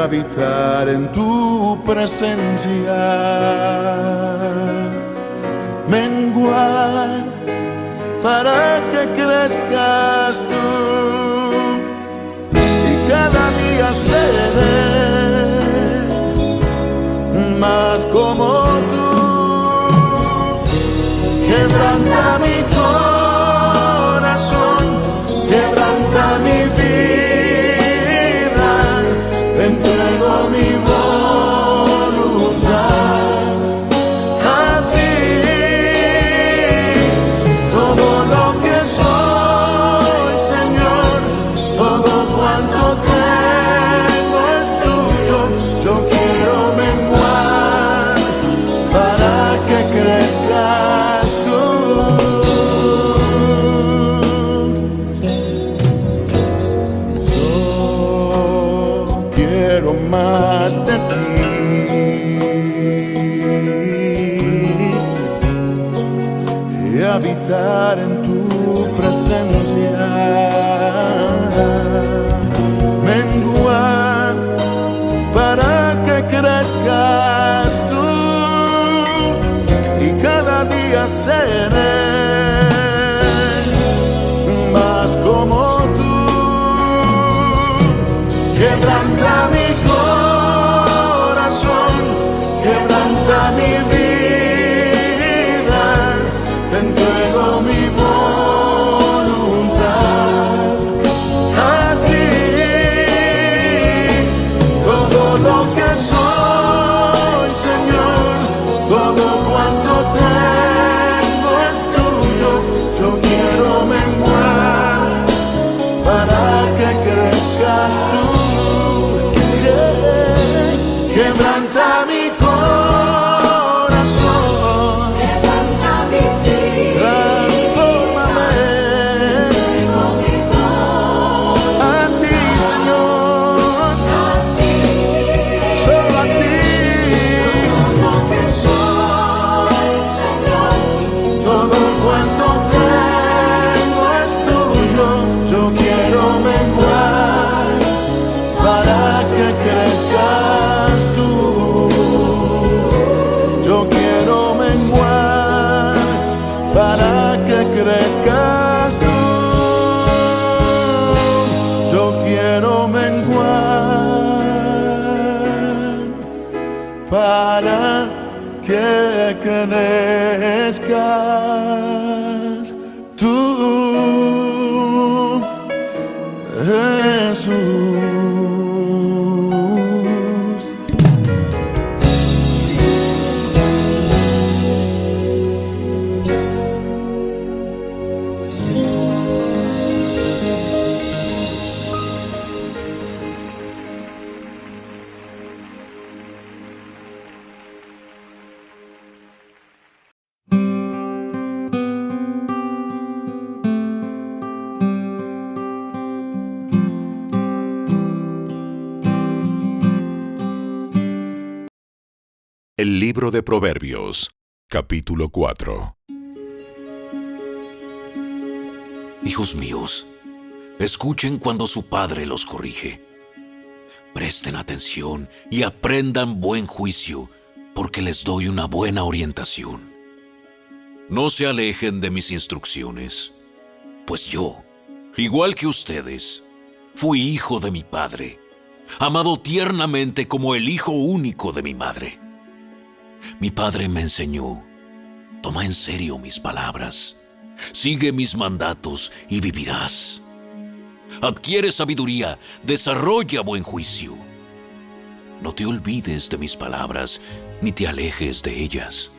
habitar en tu presencia, menguar para que crezcas tú y cada día seré más como tú. Quebranta mi corazón, quebranta mi vida, te entrego mi voluntad a ti. Todo lo que soy, Señor, todo cuanto tengo es tuyo. Yo quiero menguar para que crezcas tú. Más de ti y habitar en tu presencia, menguar para que crezcas tú y cada día seré más como tú. Quebranta mi corazón, quebranta mi vida, te entrego mi voluntad a ti. Todo lo que soy, Señor, todo cuanto tengo es tuyo. Yo quiero menguar para que crezcas tú. Quebranta mi corazón, quebranta mi vida, transfórmame entrego mi voz a ti, Señor, a ti. solo a ti. Todo lo que soy, Señor, Todo cuanto tengo es tuyo. Yo quiero menguar para que crezcas tú. Yo quiero menguar para que crezcas tú. Yo quiero menguar para que crezcas tú, Jesús. El libro de Proverbios, capítulo 4. Hijos míos, escuchen cuando su padre los corrige. Presten atención y aprendan buen juicio, porque les doy una buena orientación. No se alejen de mis instrucciones, pues yo, igual que ustedes, fui hijo de mi padre, amado tiernamente como el hijo único de mi madre. Mi padre me enseñó: toma en serio mis palabras, sigue mis mandatos y vivirás. Adquiere sabiduría, desarrolla buen juicio. No te olvides de mis palabras, ni te alejes de ellas.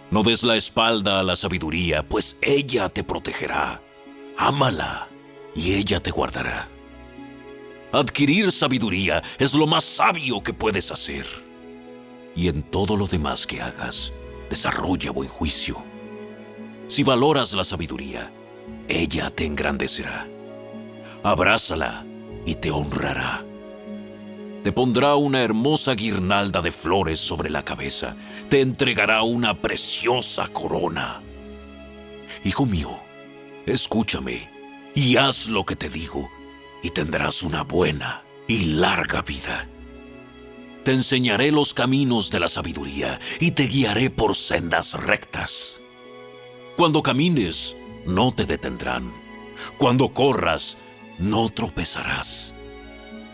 No des la espalda a la sabiduría, pues ella te protegerá. Ámala, y ella te guardará. Adquirir sabiduría es lo más sabio que puedes hacer. Y en todo lo demás que hagas, desarrolla buen juicio. Si valoras la sabiduría, ella te engrandecerá. Abrázala y te honrará. Te pondrá una hermosa guirnalda de flores sobre la cabeza. Te entregará una preciosa corona. Hijo mío, escúchame y haz lo que te digo, y tendrás una buena y larga vida. Te enseñaré los caminos de la sabiduría y te guiaré por sendas rectas. Cuando camines, no te detendrán. Cuando corras, no tropezarás.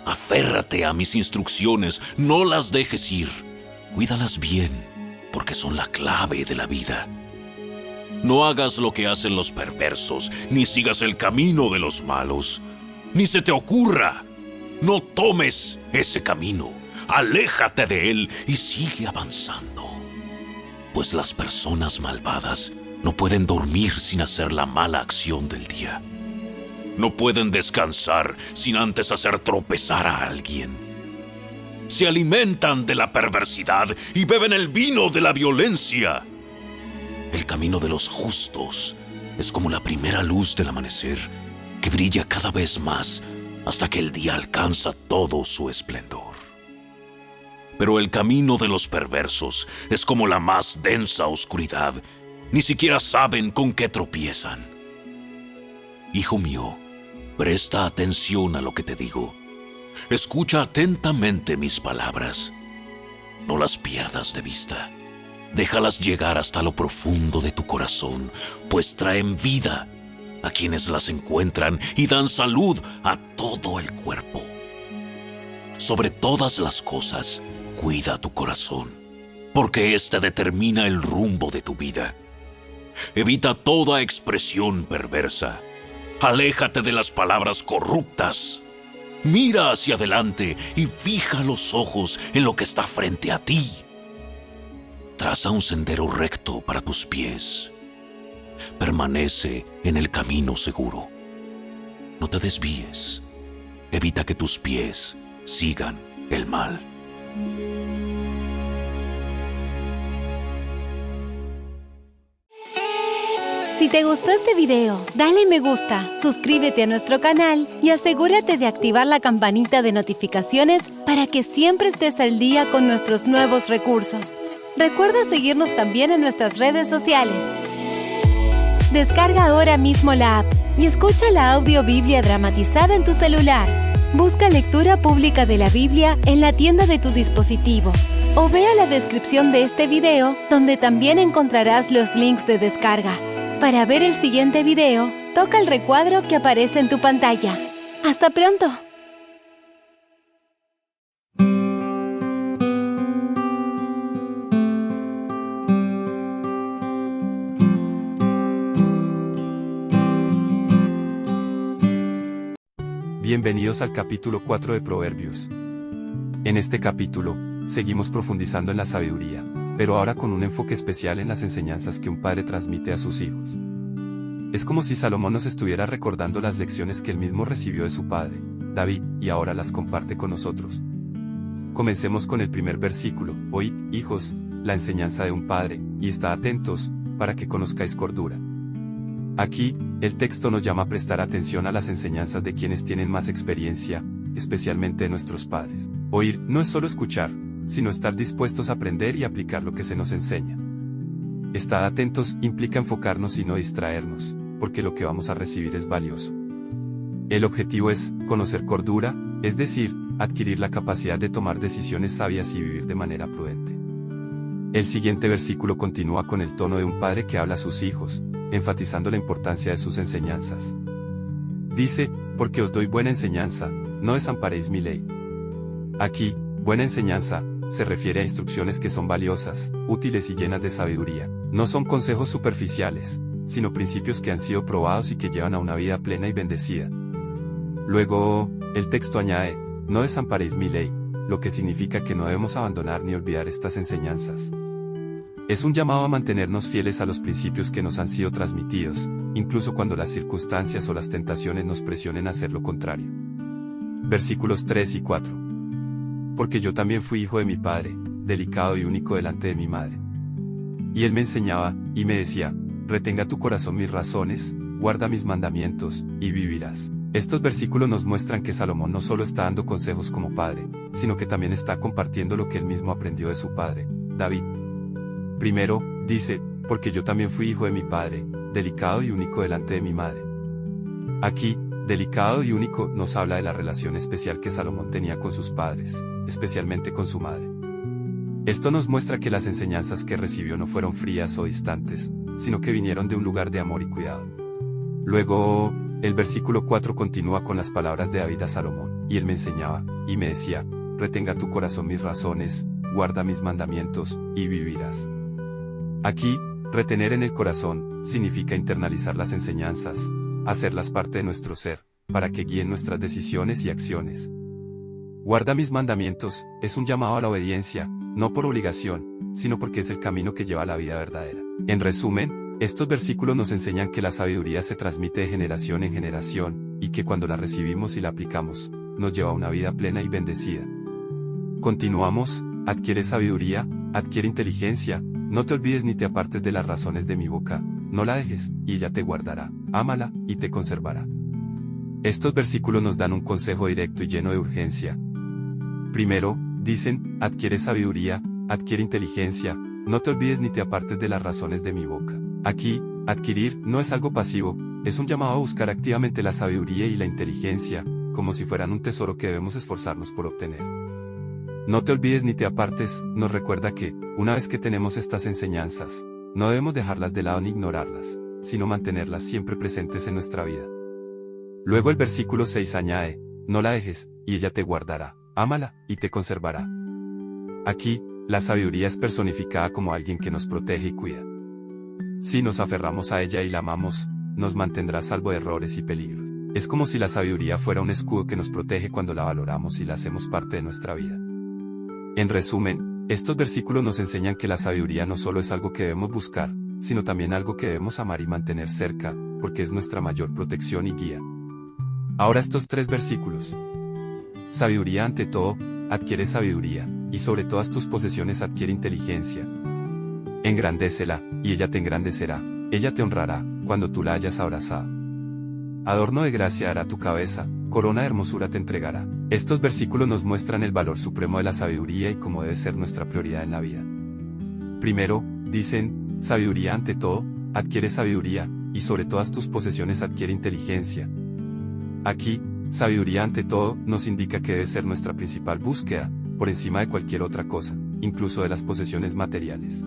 Aférrate a mis instrucciones, no las dejes ir. Cuídalas bien, porque son la clave de la vida. No hagas lo que hacen los perversos, ni sigas el camino de los malos. Ni se te ocurra. No tomes ese camino. Aléjate de él y sigue avanzando. Pues las personas malvadas no pueden dormir sin hacer la mala acción del día. No pueden descansar sin antes hacer tropezar a alguien. Se alimentan de la perversidad y beben el vino de la violencia. El camino de los justos es como la primera luz del amanecer, que brilla cada vez más hasta que el día alcanza todo su esplendor. Pero el camino de los perversos es como la más densa oscuridad. Ni siquiera saben con qué tropiezan. Hijo mío, presta atención a lo que te digo. Escucha atentamente mis palabras. No las pierdas de vista. Déjalas llegar hasta lo profundo de tu corazón, pues traen vida a quienes las encuentran y dan salud a todo el cuerpo. Sobre todas las cosas, cuida tu corazón, porque éste determina el rumbo de tu vida. Evita toda expresión perversa. Aléjate de las palabras corruptas. Mira hacia adelante y fija los ojos en lo que está frente a ti. Traza un sendero recto para tus pies. Permanece en el camino seguro. No te desvíes. Evita que tus pies sigan el mal. Si te gustó este video, dale me gusta, suscríbete a nuestro canal y asegúrate de activar la campanita de notificaciones para que siempre estés al día con nuestros nuevos recursos. Recuerda seguirnos también en nuestras redes sociales. Descarga ahora mismo la app y escucha la audiobiblia dramatizada en tu celular. Busca lectura pública de la Biblia en la tienda de tu dispositivo o vea la descripción de este video donde también encontrarás los links de descarga. Para ver el siguiente video, toca el recuadro que aparece en tu pantalla. ¡Hasta pronto! Bienvenidos al capítulo 4 de Proverbios. En este capítulo, seguimos profundizando en la sabiduría, pero ahora con un enfoque especial en las enseñanzas que un padre transmite a sus hijos. Es como si Salomón nos estuviera recordando las lecciones que él mismo recibió de su padre, David, y ahora las comparte con nosotros. Comencemos con el primer versículo: Oíd, hijos, la enseñanza de un padre, y estad atentos, para que conozcáis cordura. Aquí, el texto nos llama a prestar atención a las enseñanzas de quienes tienen más experiencia, especialmente de nuestros padres. Oír no es solo escuchar, sino estar dispuestos a aprender y aplicar lo que se nos enseña. Estar atentos implica enfocarnos y no distraernos, porque lo que vamos a recibir es valioso. El objetivo es conocer cordura, es decir, adquirir la capacidad de tomar decisiones sabias y vivir de manera prudente. El siguiente versículo continúa con el tono de un padre que habla a sus hijos, enfatizando la importancia de sus enseñanzas. Dice: porque os doy buena enseñanza, no desamparéis mi ley. Aquí, buena enseñanza se refiere a instrucciones que son valiosas, útiles y llenas de sabiduría. No son consejos superficiales, sino principios que han sido probados y que llevan a una vida plena y bendecida. Luego, el texto añade: no desamparéis mi ley, lo que significa que no debemos abandonar ni olvidar estas enseñanzas. Es un llamado a mantenernos fieles a los principios que nos han sido transmitidos, incluso cuando las circunstancias o las tentaciones nos presionen a hacer lo contrario. Versículos 3 y 4. Porque yo también fui hijo de mi padre, delicado y único delante de mi madre. Y él me enseñaba, y me decía: retenga tu corazón mis razones, guarda mis mandamientos, y vivirás. Estos versículos nos muestran que Salomón no solo está dando consejos como padre, sino que también está compartiendo lo que él mismo aprendió de su padre, David. Primero, dice: porque yo también fui hijo de mi padre, delicado y único delante de mi madre. Aquí, delicado y único nos habla de la relación especial que Salomón tenía con sus padres. especialmente con su madre. Esto nos muestra que las enseñanzas que recibió no fueron frías o distantes, sino que vinieron de un lugar de amor y cuidado. Luego, el versículo 4 continúa con las palabras de David a Salomón, y él me enseñaba, y me decía, retenga tu corazón mis razones, guarda mis mandamientos, y vivirás. Aquí, retener en el corazón, significa internalizar las enseñanzas, hacerlas parte de nuestro ser, para que guíen nuestras decisiones y acciones. Guarda mis mandamientos, es un llamado a la obediencia, no por obligación, sino porque es el camino que lleva a la vida verdadera. En resumen, estos versículos nos enseñan que la sabiduría se transmite de generación en generación, y que cuando la recibimos y la aplicamos, nos lleva a una vida plena y bendecida. Continuamos, adquiere sabiduría, adquiere inteligencia, no te olvides ni te apartes de las razones de mi boca, no la dejes, y ella te guardará, ámala, y te conservará. Estos versículos nos dan un consejo directo y lleno de urgencia. Primero, dicen, adquiere sabiduría, adquiere inteligencia, no te olvides ni te apartes de las razones de mi boca. Aquí, adquirir no es algo pasivo, es un llamado a buscar activamente la sabiduría y la inteligencia, como si fueran un tesoro que debemos esforzarnos por obtener. No te olvides ni te apartes, nos recuerda que, una vez que tenemos estas enseñanzas, no debemos dejarlas de lado ni ignorarlas, sino mantenerlas siempre presentes en nuestra vida. Luego el versículo 6 añade, no la dejes, y ella te guardará, ámala, y te conservará. Aquí, la sabiduría es personificada como alguien que nos protege y cuida. Si nos aferramos a ella y la amamos, nos mantendrá a salvo de errores y peligros. Es como si la sabiduría fuera un escudo que nos protege cuando la valoramos y la hacemos parte de nuestra vida. En resumen, estos versículos nos enseñan que la sabiduría no solo es algo que debemos buscar, sino también algo que debemos amar y mantener cerca, porque es nuestra mayor protección y guía. Ahora estos 3 versículos. Sabiduría ante todo, adquiere sabiduría, y sobre todas tus posesiones adquiere inteligencia. Engrandécela, y ella te engrandecerá, ella te honrará, cuando tú la hayas abrazado. Adorno de gracia hará tu cabeza, corona de hermosura te entregará. Estos versículos nos muestran el valor supremo de la sabiduría y cómo debe ser nuestra prioridad en la vida. Primero, dicen, sabiduría ante todo, adquiere sabiduría, y sobre todas tus posesiones adquiere inteligencia. Aquí, sabiduría ante todo, nos indica que debe ser nuestra principal búsqueda, por encima de cualquier otra cosa, incluso de las posesiones materiales.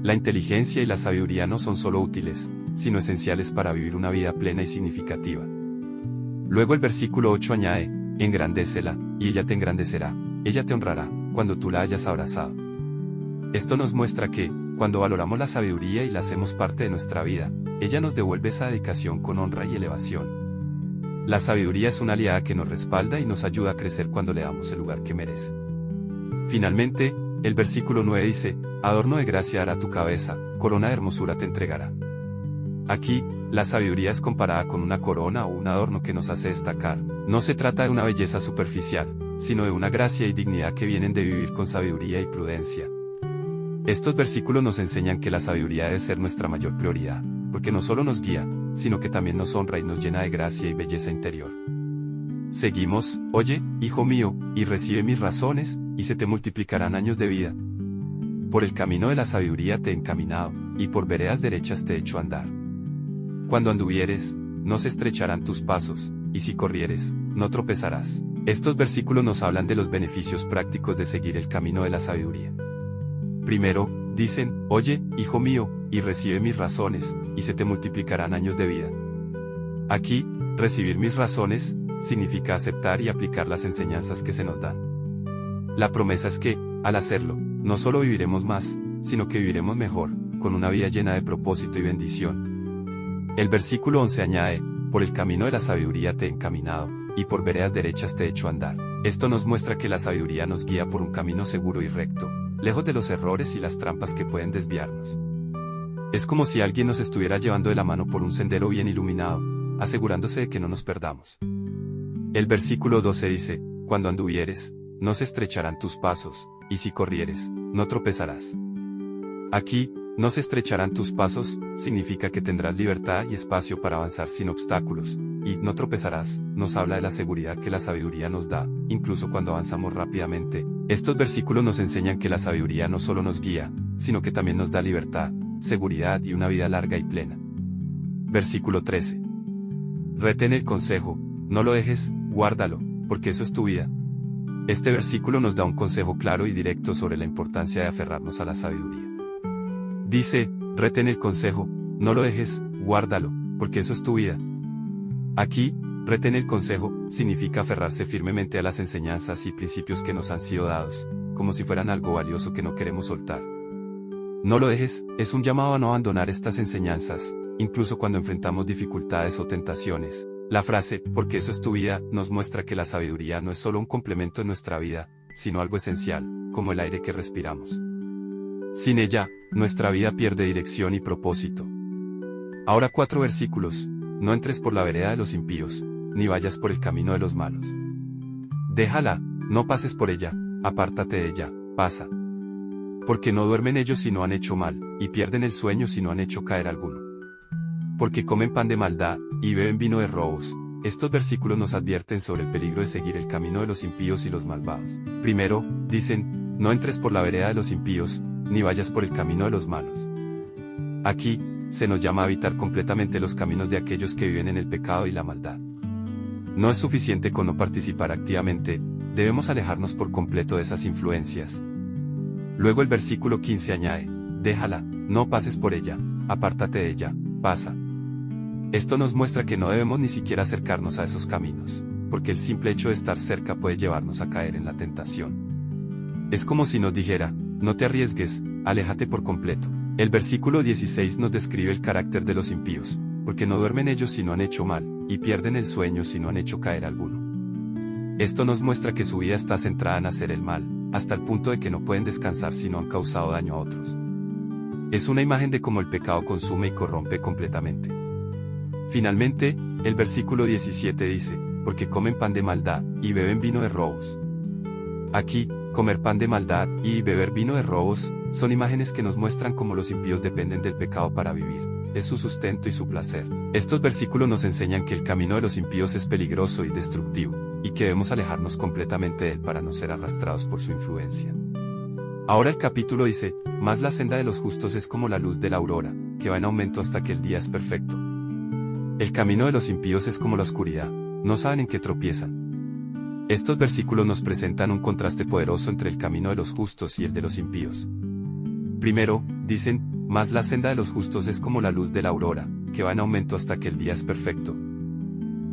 La inteligencia y la sabiduría no son solo útiles, sino esenciales para vivir una vida plena y significativa. Luego el versículo 8 añade, engrandécela, y ella te engrandecerá, ella te honrará, cuando tú la hayas abrazado. Esto nos muestra que, cuando valoramos la sabiduría y la hacemos parte de nuestra vida, ella nos devuelve esa dedicación con honra y elevación. La sabiduría es una aliada que nos respalda y nos ayuda a crecer cuando le damos el lugar que merece. Finalmente, el versículo 9 dice, adorno de gracia hará tu cabeza, corona de hermosura te entregará. Aquí, la sabiduría es comparada con una corona o un adorno que nos hace destacar. No se trata de una belleza superficial, sino de una gracia y dignidad que vienen de vivir con sabiduría y prudencia. Estos versículos nos enseñan que la sabiduría debe ser nuestra mayor prioridad, porque no solo nos guía, sino que también nos honra y nos llena de gracia y belleza interior. Seguimos, oye, hijo mío, y recibe mis razones, y se te multiplicarán años de vida. Por el camino de la sabiduría te he encaminado, y por veredas derechas te he hecho andar. Cuando anduvieres, no se estrecharán tus pasos, y si corrieres, no tropezarás. Estos versículos nos hablan de los beneficios prácticos de seguir el camino de la sabiduría. Primero, dicen, oye, hijo mío, y recibe mis razones, y se te multiplicarán años de vida. Aquí, recibir mis razones, significa aceptar y aplicar las enseñanzas que se nos dan. La promesa es que, al hacerlo, no solo viviremos más, sino que viviremos mejor, con una vida llena de propósito y bendición. El versículo 11 añade, por el camino de la sabiduría te he encaminado, y por veredas derechas te he hecho andar. Esto nos muestra que la sabiduría nos guía por un camino seguro y recto, lejos de los errores y las trampas que pueden desviarnos. Es como si alguien nos estuviera llevando de la mano por un sendero bien iluminado, asegurándose de que no nos perdamos. El versículo 12 dice, cuando anduvieres, no se estrecharán tus pasos, y si corrieres, no tropezarás. Aquí, no se estrecharán tus pasos, significa que tendrás libertad y espacio para avanzar sin obstáculos, y no tropezarás, nos habla de la seguridad que la sabiduría nos da, incluso cuando avanzamos rápidamente. Estos versículos nos enseñan que la sabiduría no solo nos guía, sino que también nos da libertad, seguridad y una vida larga y plena. Versículo 13. Retén el consejo, no lo dejes, guárdalo, porque eso es tu vida. Este versículo nos da un consejo claro y directo sobre la importancia de aferrarnos a la sabiduría. Dice, retén el consejo, no lo dejes, guárdalo, porque eso es tu vida. Aquí, retén el consejo, significa aferrarse firmemente a las enseñanzas y principios que nos han sido dados, como si fueran algo valioso que no queremos soltar. No lo dejes, es un llamado a no abandonar estas enseñanzas, incluso cuando enfrentamos dificultades o tentaciones. La frase, porque eso es tu vida, nos muestra que la sabiduría no es solo un complemento en nuestra vida, sino algo esencial, como el aire que respiramos. Sin ella, nuestra vida pierde dirección y propósito. Ahora 4 versículos. No entres por la vereda de los impíos, ni vayas por el camino de los malos. Déjala, no pases por ella, apártate de ella, pasa. Porque no duermen ellos si no han hecho mal, y pierden el sueño si no han hecho caer alguno. Porque comen pan de maldad, y beben vino de robos. Estos versículos nos advierten sobre el peligro de seguir el camino de los impíos y los malvados. Primero, dicen, no entres por la vereda de los impíos, ni vayas por el camino de los malos. Aquí, se nos llama a evitar completamente los caminos de aquellos que viven en el pecado y la maldad. No es suficiente con no participar activamente, debemos alejarnos por completo de esas influencias. Luego el versículo 15 añade, déjala, no pases por ella, apártate de ella, pasa. Esto nos muestra que no debemos ni siquiera acercarnos a esos caminos, porque el simple hecho de estar cerca puede llevarnos a caer en la tentación. Es como si nos dijera, no te arriesgues, aléjate por completo. El versículo 16 nos describe el carácter de los impíos, porque no duermen ellos si no han hecho mal, y pierden el sueño si no han hecho caer alguno. Esto nos muestra que su vida está centrada en hacer el mal, hasta el punto de que no pueden descansar si no han causado daño a otros. Es una imagen de cómo el pecado consume y corrompe completamente. Finalmente, el versículo 17 dice, porque comen pan de maldad, y beben vino de robos. Aquí, comer pan de maldad, y beber vino de robos, son imágenes que nos muestran cómo los impíos dependen del pecado para vivir, es su sustento y su placer. Estos versículos nos enseñan que el camino de los impíos es peligroso y destructivo, y que debemos alejarnos completamente de él para no ser arrastrados por su influencia. Ahora el capítulo dice, mas la senda de los justos es como la luz de la aurora, que va en aumento hasta que el día es perfecto. El camino de los impíos es como la oscuridad, no saben en qué tropiezan. Estos versículos nos presentan un contraste poderoso entre el camino de los justos y el de los impíos. Primero, dicen, mas la senda de los justos es como la luz de la aurora, que va en aumento hasta que el día es perfecto.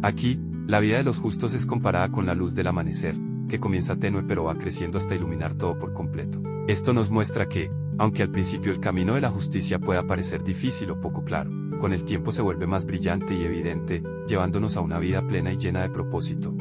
Aquí, la vida de los justos es comparada con la luz del amanecer, que comienza tenue pero va creciendo hasta iluminar todo por completo. Esto nos muestra que, aunque al principio el camino de la justicia pueda parecer difícil o poco claro, con el tiempo se vuelve más brillante y evidente, llevándonos a una vida plena y llena de propósito.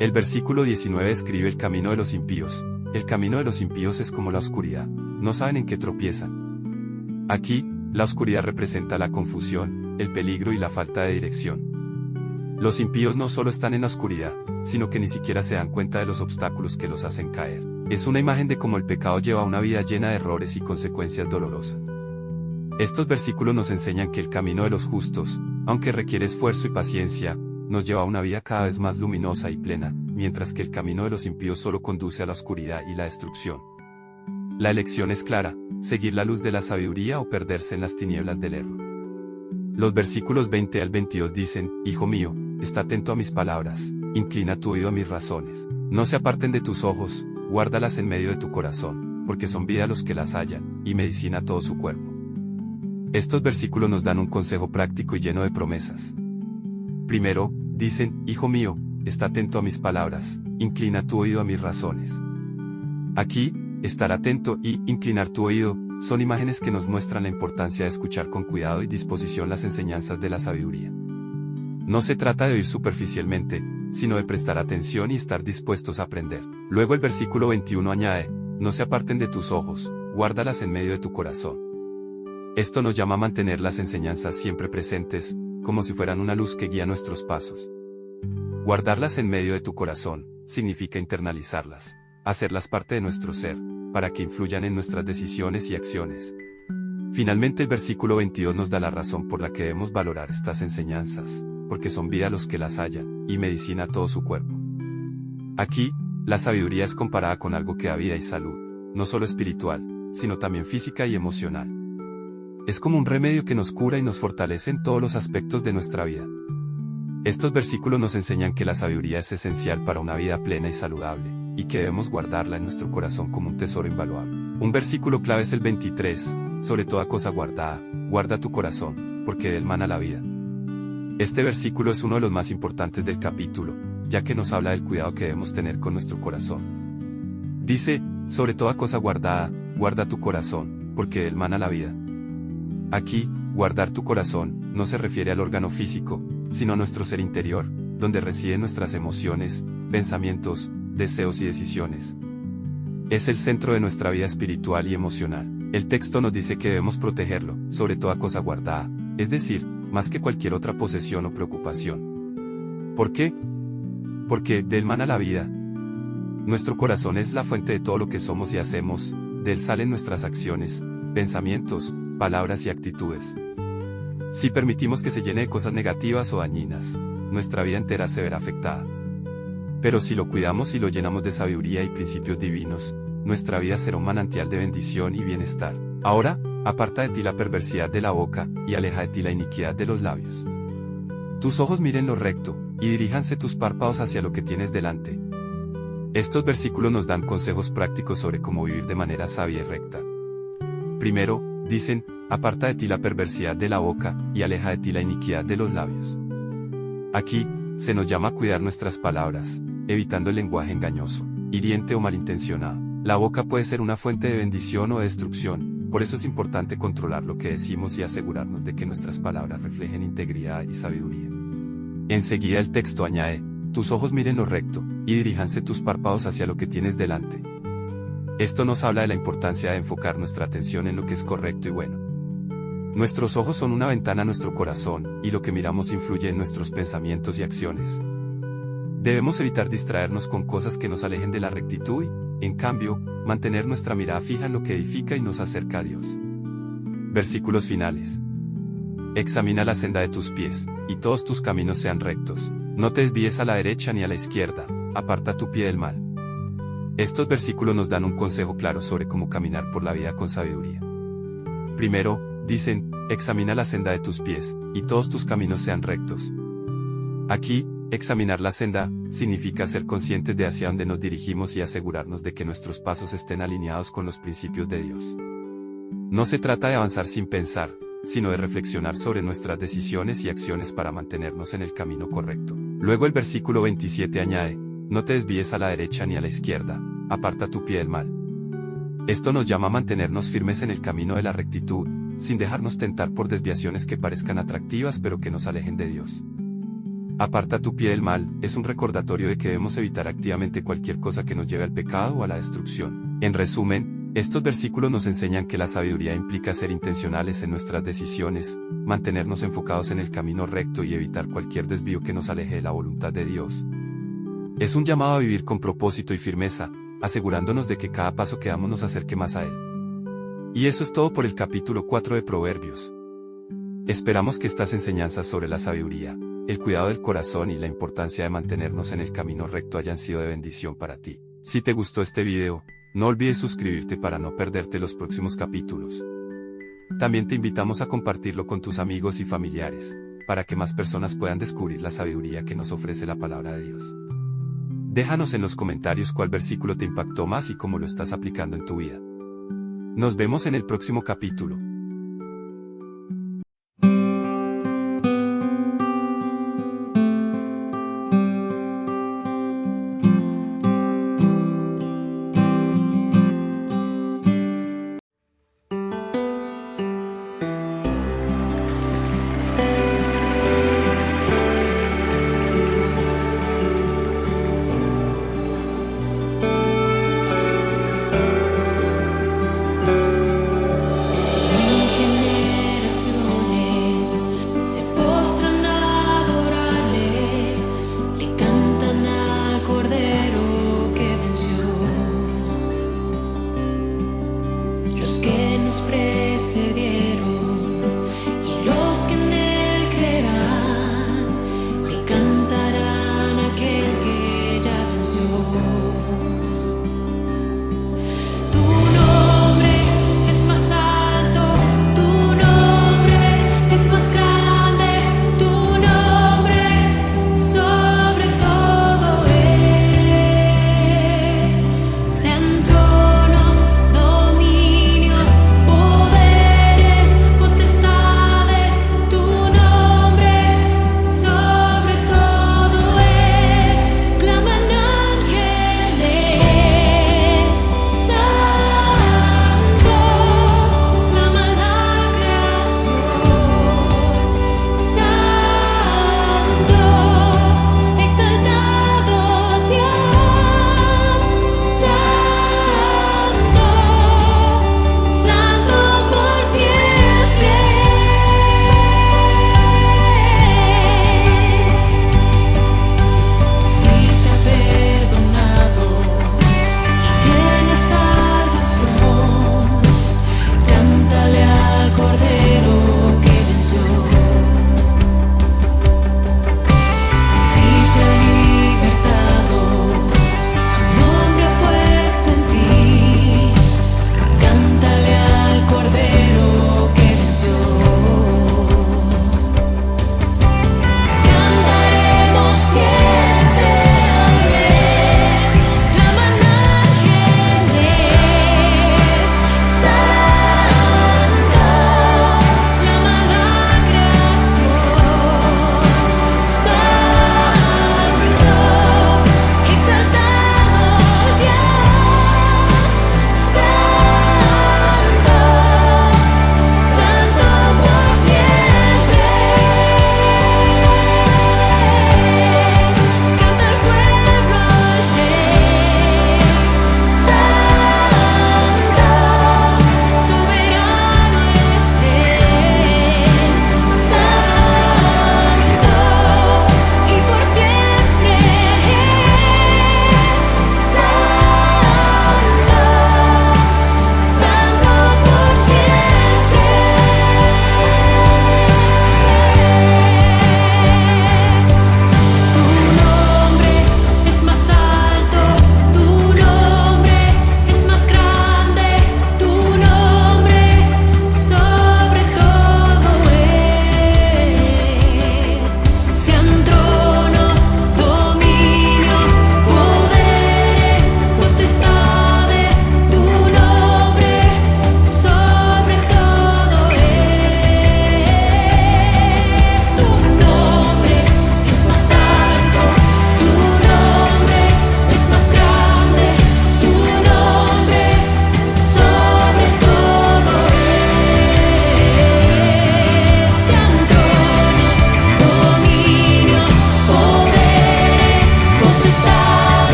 El versículo 19 describe el camino de los impíos. El camino de los impíos es como la oscuridad, no saben en qué tropiezan. Aquí, la oscuridad representa la confusión, el peligro y la falta de dirección. Los impíos no solo están en la oscuridad, sino que ni siquiera se dan cuenta de los obstáculos que los hacen caer. Es una imagen de cómo el pecado lleva una vida llena de errores y consecuencias dolorosas. Estos versículos nos enseñan que el camino de los justos, aunque requiere esfuerzo y paciencia, nos lleva a una vida cada vez más luminosa y plena, mientras que el camino de los impíos solo conduce a la oscuridad y la destrucción. La elección es clara, seguir la luz de la sabiduría o perderse en las tinieblas del error. Los versículos 20 al 22 dicen, Hijo mío, está atento a mis palabras, inclina tu oído a mis razones, no se aparten de tus ojos, guárdalas en medio de tu corazón, porque son vida a los que las hallan, y medicina a todo su cuerpo. Estos versículos nos dan un consejo práctico y lleno de promesas. Primero, dicen, Hijo mío, está atento a mis palabras, inclina tu oído a mis razones. Aquí, estar atento y inclinar tu oído, son imágenes que nos muestran la importancia de escuchar con cuidado y disposición las enseñanzas de la sabiduría. No se trata de oír superficialmente, sino de prestar atención y estar dispuestos a aprender. Luego el versículo 21 añade, no se aparten de tus ojos, guárdalas en medio de tu corazón. Esto nos llama a mantener las enseñanzas siempre presentes, como si fueran una luz que guía nuestros pasos. Guardarlas en medio de tu corazón, significa internalizarlas, hacerlas parte de nuestro ser, para que influyan en nuestras decisiones y acciones. Finalmente el versículo 22 nos da la razón por la que debemos valorar estas enseñanzas, porque son vida a los que las hallan, y medicina a todo su cuerpo. Aquí, la sabiduría es comparada con algo que da vida y salud, no solo espiritual, sino también física y emocional. Es como un remedio que nos cura y nos fortalece en todos los aspectos de nuestra vida. Estos versículos nos enseñan que la sabiduría es esencial para una vida plena y saludable, y que debemos guardarla en nuestro corazón como un tesoro invaluable. Un versículo clave es el 23, sobre toda cosa guardada, guarda tu corazón, porque de él mana la vida. Este versículo es uno de los más importantes del capítulo, ya que nos habla del cuidado que debemos tener con nuestro corazón. Dice, sobre toda cosa guardada, guarda tu corazón, porque de él mana la vida. Aquí, guardar tu corazón, no se refiere al órgano físico, sino a nuestro ser interior, donde residen nuestras emociones, pensamientos, deseos y decisiones. Es el centro de nuestra vida espiritual y emocional. El texto nos dice que debemos protegerlo, sobre toda cosa guardada, es decir, más que cualquier otra posesión o preocupación. ¿Por qué? Porque de él mana la vida. Nuestro corazón es la fuente de todo lo que somos y hacemos, de él salen nuestras acciones, pensamientos, palabras y actitudes. Si permitimos que se llene de cosas negativas o dañinas, nuestra vida entera se verá afectada. Pero si lo cuidamos y lo llenamos de sabiduría y principios divinos, nuestra vida será un manantial de bendición y bienestar. Ahora, aparta de ti la perversidad de la boca, y aleja de ti la iniquidad de los labios. Tus ojos miren lo recto, y diríjanse tus párpados hacia lo que tienes delante. Estos versículos nos dan consejos prácticos sobre cómo vivir de manera sabia y recta. Primero, dicen, aparta de ti la perversidad de la boca, y aleja de ti la iniquidad de los labios. Aquí, se nos llama a cuidar nuestras palabras, evitando el lenguaje engañoso, hiriente o malintencionado. La boca puede ser una fuente de bendición o de destrucción, por eso es importante controlar lo que decimos y asegurarnos de que nuestras palabras reflejen integridad y sabiduría. Enseguida el texto añade, tus ojos miren lo recto, y diríjanse tus párpados hacia lo que tienes delante. Esto nos habla de la importancia de enfocar nuestra atención en lo que es correcto y bueno. Nuestros ojos son una ventana a nuestro corazón, y lo que miramos influye en nuestros pensamientos y acciones. Debemos evitar distraernos con cosas que nos alejen de la rectitud y, en cambio, mantener nuestra mirada fija en lo que edifica y nos acerca a Dios. Versículos finales. Examina la senda de tus pies, y todos tus caminos sean rectos. No te desvíes a la derecha ni a la izquierda, aparta tu pie del mal. Estos versículos nos dan un consejo claro sobre cómo caminar por la vida con sabiduría. Primero, dicen, examina la senda de tus pies, y todos tus caminos sean rectos. Aquí, examinar la senda, significa ser conscientes de hacia dónde nos dirigimos y asegurarnos de que nuestros pasos estén alineados con los principios de Dios. No se trata de avanzar sin pensar, sino de reflexionar sobre nuestras decisiones y acciones para mantenernos en el camino correcto. Luego el versículo 27 añade, no te desvíes a la derecha ni a la izquierda, aparta tu pie del mal. Esto nos llama a mantenernos firmes en el camino de la rectitud, sin dejarnos tentar por desviaciones que parezcan atractivas pero que nos alejen de Dios. Aparta tu pie del mal, es un recordatorio de que debemos evitar activamente cualquier cosa que nos lleve al pecado o a la destrucción. En resumen, estos versículos nos enseñan que la sabiduría implica ser intencionales en nuestras decisiones, mantenernos enfocados en el camino recto y evitar cualquier desvío que nos aleje de la voluntad de Dios. Es un llamado a vivir con propósito y firmeza, asegurándonos de que cada paso que damos nos acerque más a Él. Y eso es todo por el capítulo 4 de Proverbios. Esperamos que estas enseñanzas sobre la sabiduría, el cuidado del corazón y la importancia de mantenernos en el camino recto hayan sido de bendición para ti. Si te gustó este video, no olvides suscribirte para no perderte los próximos capítulos. También te invitamos a compartirlo con tus amigos y familiares, para que más personas puedan descubrir la sabiduría que nos ofrece la palabra de Dios. Déjanos en los comentarios cuál versículo te impactó más y cómo lo estás aplicando en tu vida. Nos vemos en el próximo capítulo.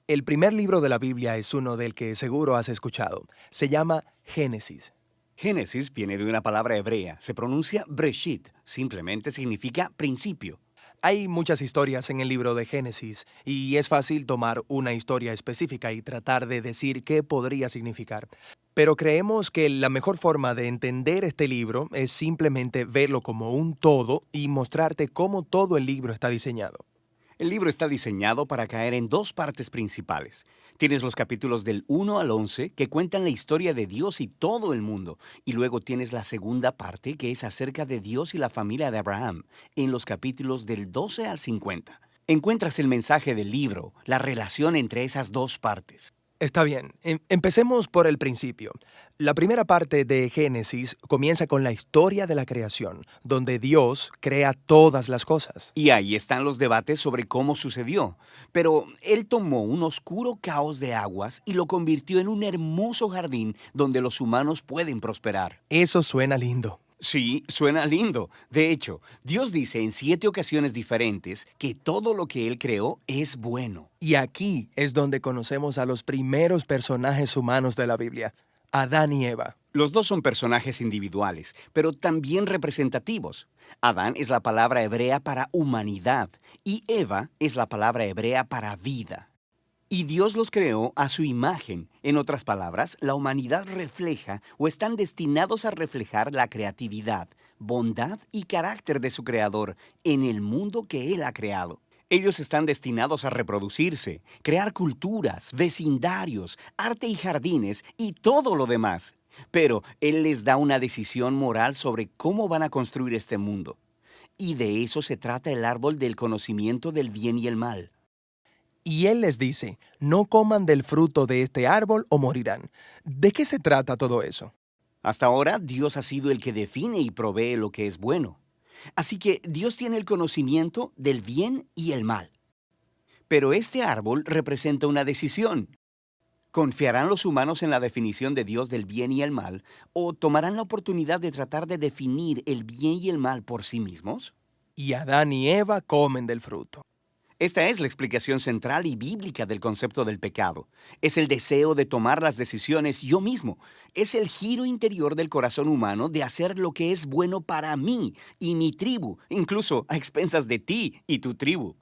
El primer libro de la Biblia es uno del que seguro has escuchado. Se llama Génesis. Génesis viene de una palabra hebrea. Se pronuncia Breshit. Simplemente significa principio. Hay muchas historias en el libro de Génesis y es fácil tomar una historia específica y tratar de decir qué podría significar. Pero creemos que la mejor forma de entender este libro es simplemente verlo como un todo y mostrarte cómo todo el libro está diseñado. El libro está diseñado para caer en dos partes principales. Tienes los capítulos del 1 al 11 que cuentan la historia de Dios y todo el mundo. Y luego tienes la segunda parte que es acerca de Dios y la familia de Abraham, en los capítulos del 12 al 50. Encuentras el mensaje del libro, la relación entre esas dos partes. Está bien, empecemos por el principio. La primera parte de Génesis comienza con la historia de la creación, donde Dios crea todas las cosas. Y ahí están los debates sobre cómo sucedió. Pero él tomó un oscuro caos de aguas y lo convirtió en un hermoso jardín donde los humanos pueden prosperar. Eso suena lindo. Sí, suena lindo. De hecho, Dios dice en 7 ocasiones diferentes que todo lo que Él creó es bueno. Y aquí es donde conocemos a los primeros personajes humanos de la Biblia, Adán y Eva. Los dos son personajes individuales, pero también representativos. Adán es la palabra hebrea para humanidad y Eva es la palabra hebrea para vida. Y Dios los creó a su imagen. En otras palabras, la humanidad refleja o están destinados a reflejar la creatividad, bondad y carácter de su creador en el mundo que Él ha creado. Ellos están destinados a reproducirse, crear culturas, vecindarios, arte y jardines y todo lo demás. Pero Él les da una decisión moral sobre cómo van a construir este mundo. Y de eso se trata el árbol del conocimiento del bien y el mal. Y Él les dice, no coman del fruto de este árbol o morirán. ¿De qué se trata todo eso? Hasta ahora, Dios ha sido el que define y provee lo que es bueno. Así que Dios tiene el conocimiento del bien y el mal. Pero este árbol representa una decisión. ¿Confiarán los humanos en la definición de Dios del bien y el mal o tomarán la oportunidad de tratar de definir el bien y el mal por sí mismos? Y Adán y Eva comen del fruto. Esta es la explicación central y bíblica del concepto del pecado. Es el deseo de tomar las decisiones yo mismo. Es el giro interior del corazón humano de hacer lo que es bueno para mí y mi tribu, incluso a expensas de ti y tu tribu.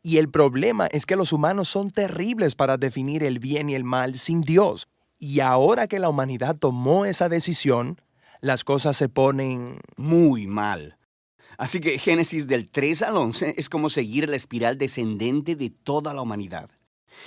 Y el problema es que los humanos son terribles para definir el bien y el mal sin Dios. Y ahora que la humanidad tomó esa decisión, las cosas se ponen muy mal. Así que Génesis del 3 al 11 es como seguir la espiral descendente de toda la humanidad.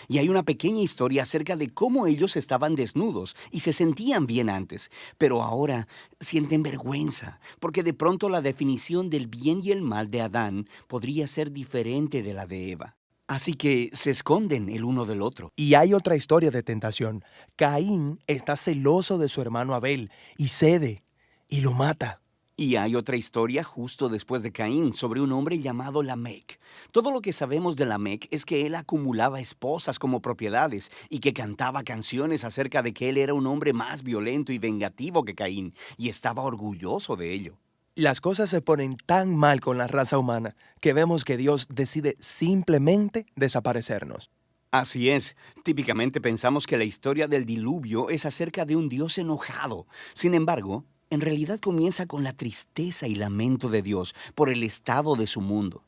Y hay una pequeña historia acerca de cómo ellos estaban desnudos y se sentían bien antes, pero ahora sienten vergüenza, porque de pronto la definición del bien y el mal de Adán podría ser diferente de la de Eva. Así que se esconden el uno del otro. Y hay otra historia de tentación. Caín está celoso de su hermano Abel y cede y lo mata. Y hay otra historia justo después de Caín sobre un hombre llamado Lamec. Todo lo que sabemos de Lamec es que él acumulaba esposas como propiedades y que cantaba canciones acerca de que él era un hombre más violento y vengativo que Caín y estaba orgulloso de ello. Las cosas se ponen tan mal con la raza humana que vemos que Dios decide simplemente desaparecernos. Así es. Típicamente pensamos que la historia del diluvio es acerca de un Dios enojado. Sin embargo, en realidad comienza con la tristeza y lamento de Dios por el estado de su mundo.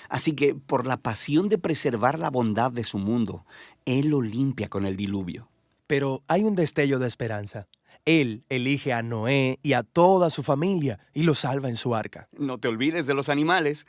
Así que, por la pasión de preservar la bondad de su mundo, Él lo limpia con el diluvio. Pero hay un destello de esperanza. Él elige a Noé y a toda su familia y los salva en su arca. No te olvides de los animales.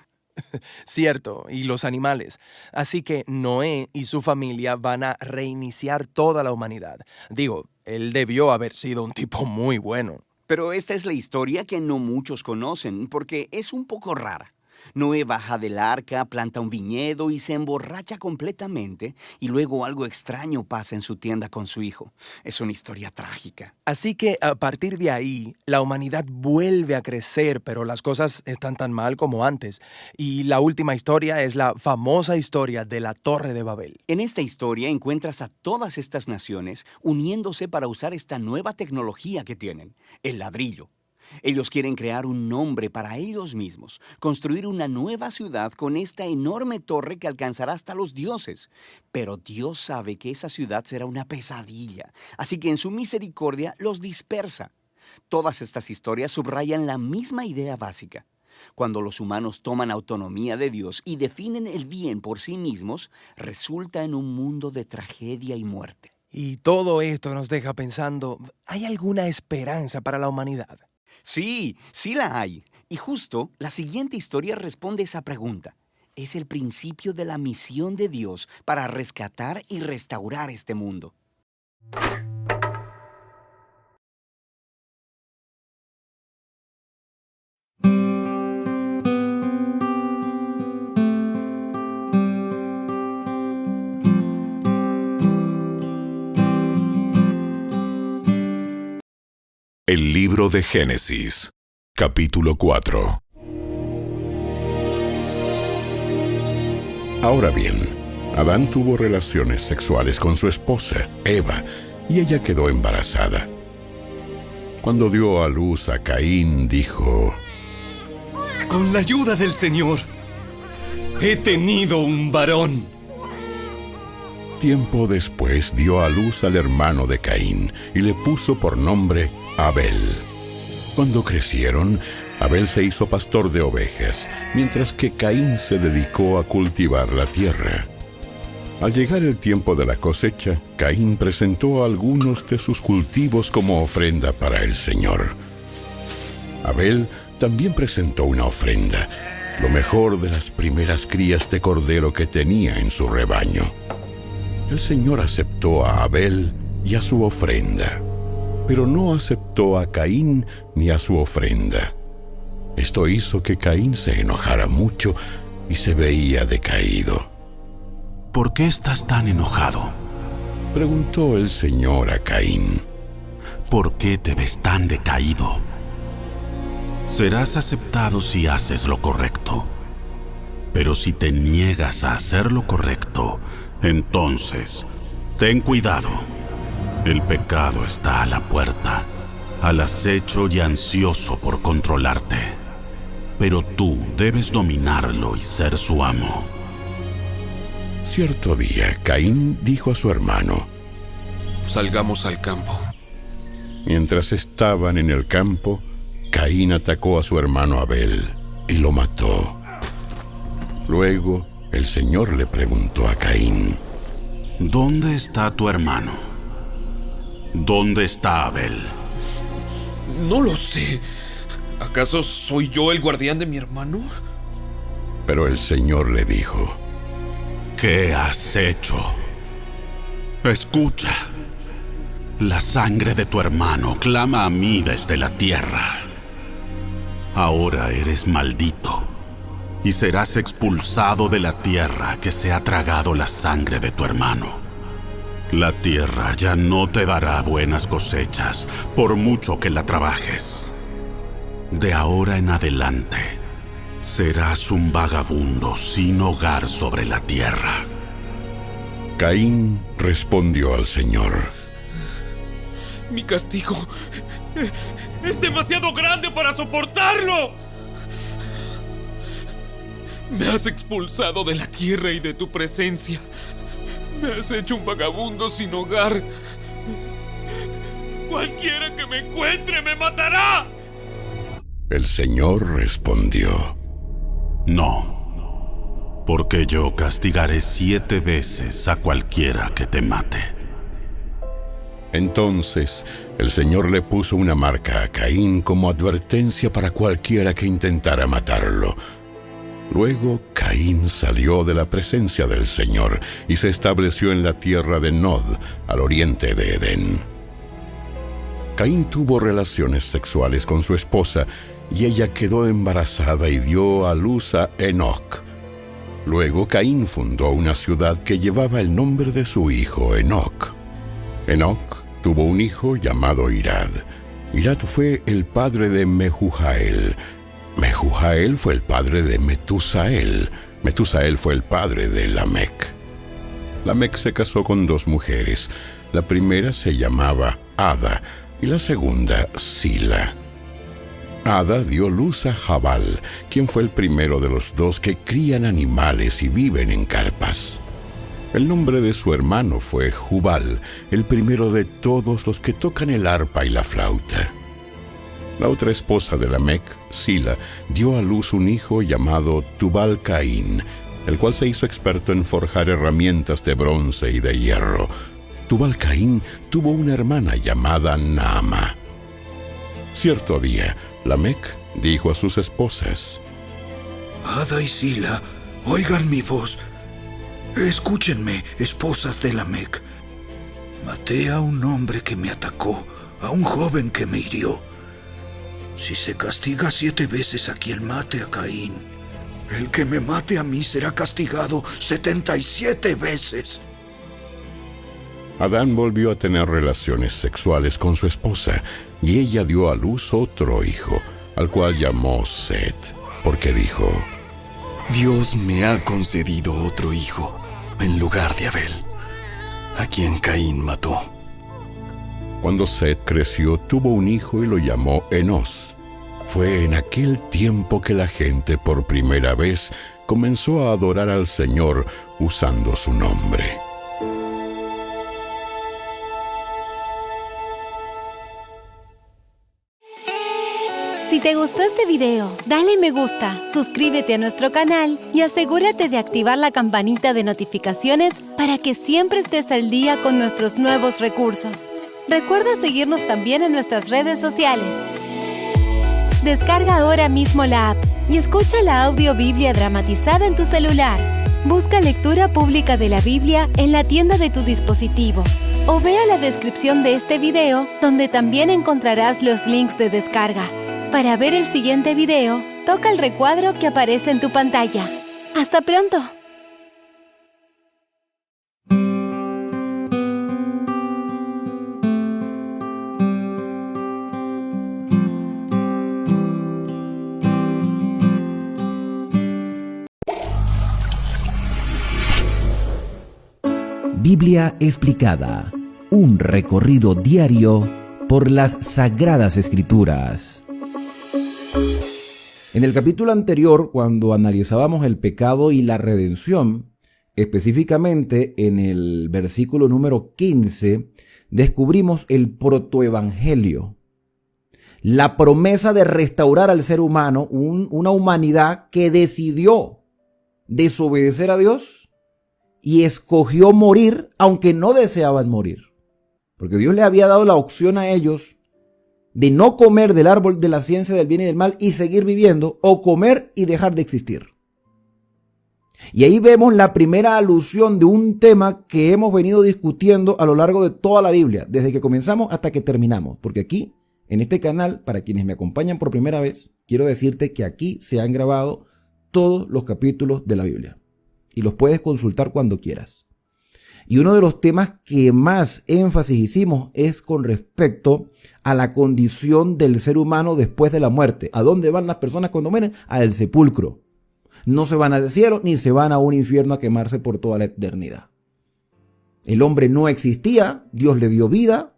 Cierto, y los animales. Así que Noé y su familia van a reiniciar toda la humanidad. Digo, él debió haber sido un tipo muy bueno. Pero esta es la historia que no muchos conocen porque es un poco rara. Noé baja del arca, planta un viñedo y se emborracha completamente y luego algo extraño pasa en su tienda con su hijo. Es una historia trágica. Así que a partir de ahí, la humanidad vuelve a crecer, pero las cosas están tan mal como antes. Y la última historia es la famosa historia de la Torre de Babel. En esta historia encuentras a todas estas naciones uniéndose para usar esta nueva tecnología que tienen, el ladrillo. Ellos quieren crear un nombre para ellos mismos, construir una nueva ciudad con esta enorme torre que alcanzará hasta los dioses. Pero Dios sabe que esa ciudad será una pesadilla, así que en su misericordia los dispersa. Todas estas historias subrayan la misma idea básica. Cuando los humanos toman autonomía de Dios y definen el bien por sí mismos, resulta en un mundo de tragedia y muerte. Y todo esto nos deja pensando, ¿hay alguna esperanza para la humanidad? Sí, sí la hay. Y justo la siguiente historia responde esa pregunta. Es el principio de la misión de Dios para rescatar y restaurar este mundo. El libro de Génesis, capítulo 4. Ahora bien, Adán tuvo relaciones sexuales con su esposa, Eva, y ella quedó embarazada. Cuando dio a luz a Caín, dijo: Con la ayuda del Señor, he tenido un varón. Tiempo después dio a luz al hermano de Caín y le puso por nombre Abel. Cuando crecieron, Abel se hizo pastor de ovejas, mientras que Caín se dedicó a cultivar la tierra. Al llegar el tiempo de la cosecha, Caín presentó algunos de sus cultivos como ofrenda para el Señor. Abel también presentó una ofrenda, lo mejor de las primeras crías de cordero que tenía en su rebaño. El Señor aceptó a Abel y a su ofrenda, pero no aceptó a Caín ni a su ofrenda. Esto hizo que Caín se enojara mucho y se veía decaído. ¿Por qué estás tan enojado? Preguntó el Señor a Caín. ¿Por qué te ves tan decaído? Serás aceptado si haces lo correcto. Pero si te niegas a hacer lo correcto, entonces, ten cuidado. El pecado está a la puerta, al acecho y ansioso por controlarte. Pero tú debes dominarlo y ser su amo. Cierto día, Caín dijo a su hermano: Salgamos al campo. Mientras estaban en el campo, Caín atacó a su hermano Abel y lo mató. Luego, el Señor le preguntó a Caín: ¿Dónde está tu hermano? ¿Dónde está Abel? No lo sé. ¿Acaso soy yo el guardián de mi hermano? Pero el Señor le dijo: ¿Qué has hecho? Escucha. La sangre de tu hermano clama a mí desde la tierra. Ahora eres maldito y serás expulsado de la tierra que se ha tragado la sangre de tu hermano. La tierra ya no te dará buenas cosechas, por mucho que la trabajes. De ahora en adelante, serás un vagabundo sin hogar sobre la tierra. Caín respondió al Señor: Mi castigo es demasiado grande para soportarlo. Me has expulsado de la tierra y de tu presencia. Me has hecho un vagabundo sin hogar. Cualquiera que me encuentre me matará. El Señor respondió: No, porque yo castigaré 7 veces a cualquiera que te mate. Entonces, el Señor le puso una marca a Caín como advertencia para cualquiera que intentara matarlo. Luego, Caín salió de la presencia del Señor y se estableció en la tierra de Nod, al oriente de Edén. Caín tuvo relaciones sexuales con su esposa y ella quedó embarazada y dio a luz a Enoc. Luego, Caín fundó una ciudad que llevaba el nombre de su hijo Enoc. Enoc tuvo un hijo llamado Irad. Irad fue el padre de Mehujael. Mehujael fue el padre de Metusael. Metusael fue el padre de Lamec. Lamec se casó con 2 mujeres. La primera se llamaba Ada y la segunda Sila. Ada dio luz a Jabal, quien fue el primero de los dos que crían animales y viven en carpas. El nombre de su hermano fue Jubal, el primero de todos los que tocan el arpa y la flauta. La otra esposa de Lamec, Sila, dio a luz un hijo llamado Tubal-Caín, el cual se hizo experto en forjar herramientas de bronce y de hierro. Tubal-Caín tuvo una hermana llamada Naama. Cierto día, Lamec dijo a sus esposas: Ada y Sila, oigan mi voz. Escúchenme, esposas de Lamec. Maté a un hombre que me atacó, a un joven que me hirió. Si se castiga 7 veces a quien mate a Caín, el que me mate a mí será castigado 77 veces. Adán volvió a tener relaciones sexuales con su esposa, y ella dio a luz otro hijo, al cual llamó Set, porque dijo: Dios me ha concedido otro hijo en lugar de Abel, a quien Caín mató. Cuando Set creció, tuvo un hijo y lo llamó Enós. Fue en aquel tiempo que la gente por primera vez comenzó a adorar al Señor usando su nombre. Si te gustó este video, dale me gusta, suscríbete a nuestro canal y asegúrate de activar la campanita de notificaciones para que siempre estés al día con nuestros nuevos recursos. Recuerda seguirnos también en nuestras redes sociales. Descarga ahora mismo la app y escucha la audio Biblia dramatizada en tu celular. Busca lectura pública de la Biblia en la tienda de tu dispositivo o vea la descripción de este video, donde también encontrarás los links de descarga. Para ver el siguiente video, toca el recuadro que aparece en tu pantalla. ¡Hasta pronto! Biblia explicada, un recorrido diario por las Sagradas Escrituras. En el capítulo anterior, cuando analizábamos el pecado y la redención, específicamente en el versículo número 15, descubrimos el protoevangelio, la promesa de restaurar al ser humano, una humanidad que decidió desobedecer a Dios y escogió morir aunque no deseaban morir. Porque Dios le había dado la opción a ellos de no comer del árbol de la ciencia del bien y del mal y seguir viviendo, o comer y dejar de existir. Y ahí vemos la primera alusión de un tema que hemos venido discutiendo a lo largo de toda la Biblia, desde que comenzamos hasta que terminamos. Porque aquí, en este canal, para quienes me acompañan por primera vez, quiero decirte que aquí se han grabado todos los capítulos de la Biblia y los puedes consultar cuando quieras. Y uno de los temas que más énfasis hicimos es con respecto a la condición del ser humano después de la muerte. ¿A dónde van las personas cuando mueren? Al sepulcro. No se van al cielo ni se van a un infierno a quemarse por toda la eternidad. El hombre no existía, Dios le dio vida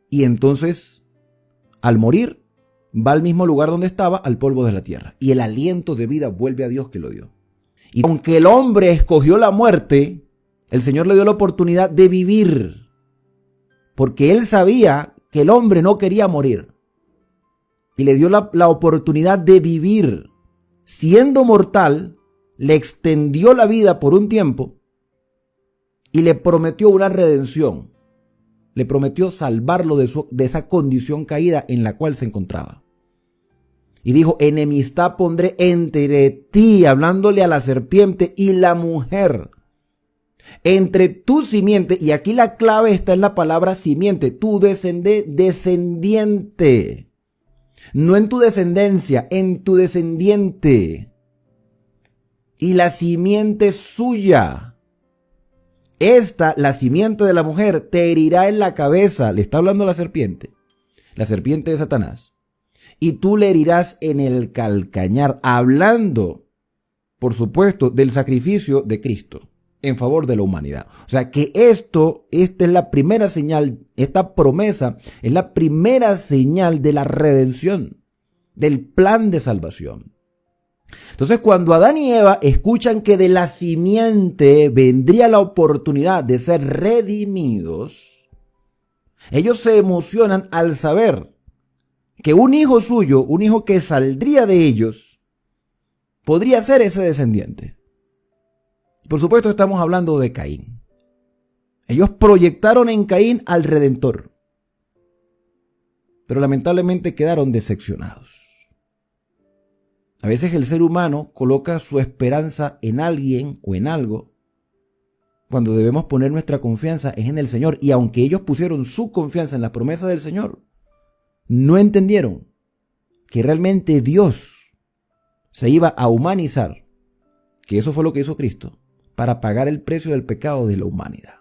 y entonces al morir va al mismo lugar donde estaba, al polvo de la tierra. Y el aliento de vida vuelve a Dios que lo dio. Y aunque el hombre escogió la muerte, el Señor le dio la oportunidad de vivir, porque Él sabía que el hombre no quería morir. Y le dio la oportunidad de vivir. Siendo mortal, le extendió la vida por un tiempo y le prometió una redención. Le prometió salvarlo de esa condición caída en la cual se encontraba. Y dijo: enemistad pondré entre ti, hablándole a la serpiente, y la mujer. Entre tu simiente, y aquí la clave está en la palabra simiente, tu descendiente. No en tu descendencia, en tu descendiente. Y la simiente suya. Esta, la simiente de la mujer, te herirá en la cabeza. Le está hablando la serpiente de Satanás. Y tú le herirás en el calcañar, hablando, por supuesto, del sacrificio de Cristo en favor de la humanidad. O sea que esta es la primera señal, esta promesa es la primera señal de la redención. del plan de salvación. Entonces, cuando Adán y Eva escuchan que de la simiente vendría la oportunidad de ser redimidos, ellos se emocionan al saber que un hijo suyo, un hijo que saldría de ellos, podría ser ese descendiente. Por supuesto, estamos hablando de Caín. Ellos proyectaron en Caín al Redentor, pero lamentablemente quedaron decepcionados. A veces el ser humano coloca su esperanza en alguien o en algo, cuando debemos poner nuestra confianza es en el Señor. Y aunque ellos pusieron su confianza en la promesa del Señor, no entendieron que realmente Dios se iba a humanizar, que eso fue lo que hizo Cristo, para pagar el precio del pecado de la humanidad.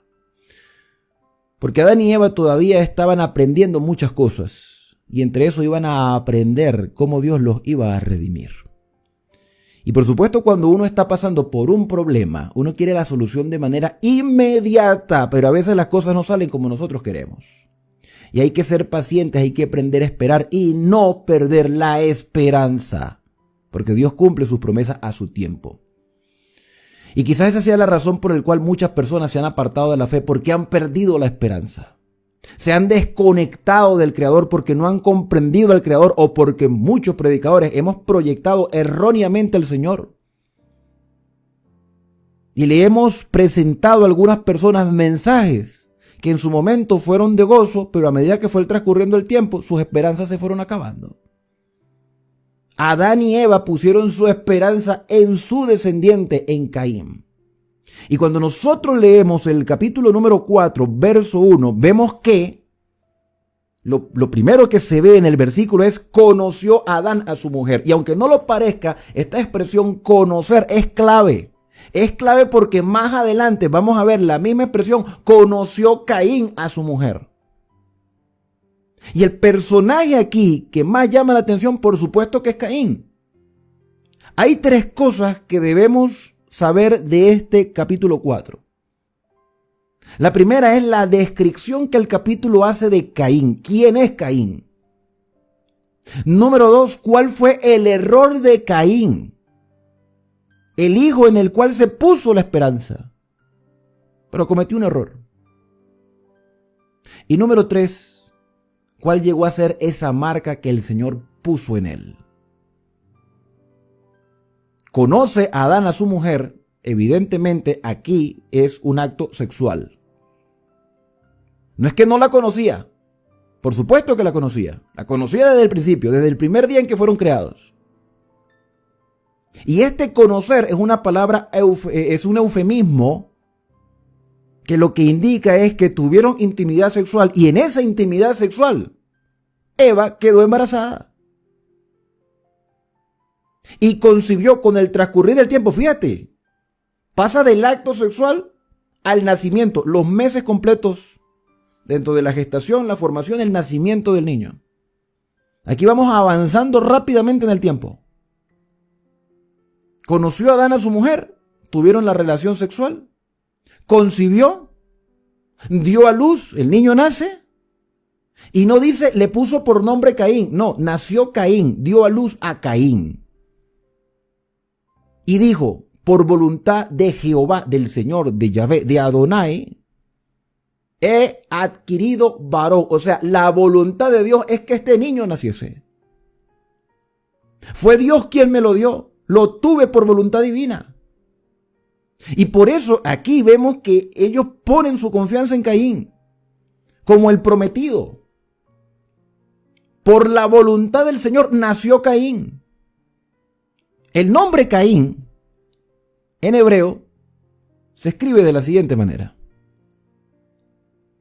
Porque Adán y Eva todavía estaban aprendiendo muchas cosas, y entre eso iban a aprender cómo Dios los iba a redimir. Y por supuesto, cuando uno está pasando por un problema, uno quiere la solución de manera inmediata, pero a veces las cosas no salen como nosotros queremos. Y hay que ser pacientes, hay que aprender a esperar y no perder la esperanza, porque Dios cumple sus promesas a su tiempo. Y quizás esa sea la razón por la cual muchas personas se han apartado de la fe, porque han perdido la esperanza. Se han desconectado del Creador porque no han comprendido al Creador, o porque muchos predicadores hemos proyectado erróneamente al Señor. Y le hemos presentado a algunas personas mensajes que en su momento fueron de gozo, pero a medida que fue transcurriendo el tiempo, sus esperanzas se fueron acabando. Adán y Eva pusieron su esperanza en su descendiente, en Caín. Y cuando nosotros leemos el capítulo número 4, verso 1, vemos que lo primero que se ve en el versículo es: conoció Adán a su mujer. Y aunque no lo parezca, esta expresión conocer es clave. Es clave porque más adelante vamos a ver la misma expresión: conoció Caín a su mujer. Y el personaje aquí que más llama la atención, por supuesto que es Caín. Hay tres cosas que debemos saber de este capítulo 4. La primera es la descripción que el capítulo hace de Caín. ¿Quién es Caín? Número 2, ¿cuál fue el error de Caín? El hijo en el cual se puso la esperanza, pero cometió un error. Y número 3, ¿cuál llegó a ser esa marca que el Señor puso en él? Conoce a Adán a su mujer. Evidentemente aquí es un acto sexual. No es que no la conocía. Por supuesto que la conocía. La conocía desde el principio, desde el primer día en que fueron creados. Y este conocer es una palabra, es un eufemismo que lo que indica es que tuvieron intimidad sexual, y en esa intimidad sexual Eva quedó embarazada. Y concibió con el transcurrir del tiempo. Fíjate, pasa del acto sexual al nacimiento, los meses completos dentro de la gestación, la formación, el nacimiento del niño. Aquí vamos avanzando rápidamente en el tiempo. Conoció a Adán a su mujer, tuvieron la relación sexual, concibió, dio a luz, el niño nace, y no dice le puso por nombre Caín, no, nació Caín, dio a luz a Caín. Y dijo: por voluntad de Jehová, del Señor, de Yahvé, de Adonai, he adquirido varón. O sea, la voluntad de Dios es que este niño naciese. Fue Dios quien me lo dio. Lo tuve por voluntad divina. Y por eso aquí vemos que ellos ponen su confianza en Caín como el prometido. Por la voluntad del Señor nació Caín. El nombre Caín en hebreo se escribe de la siguiente manera.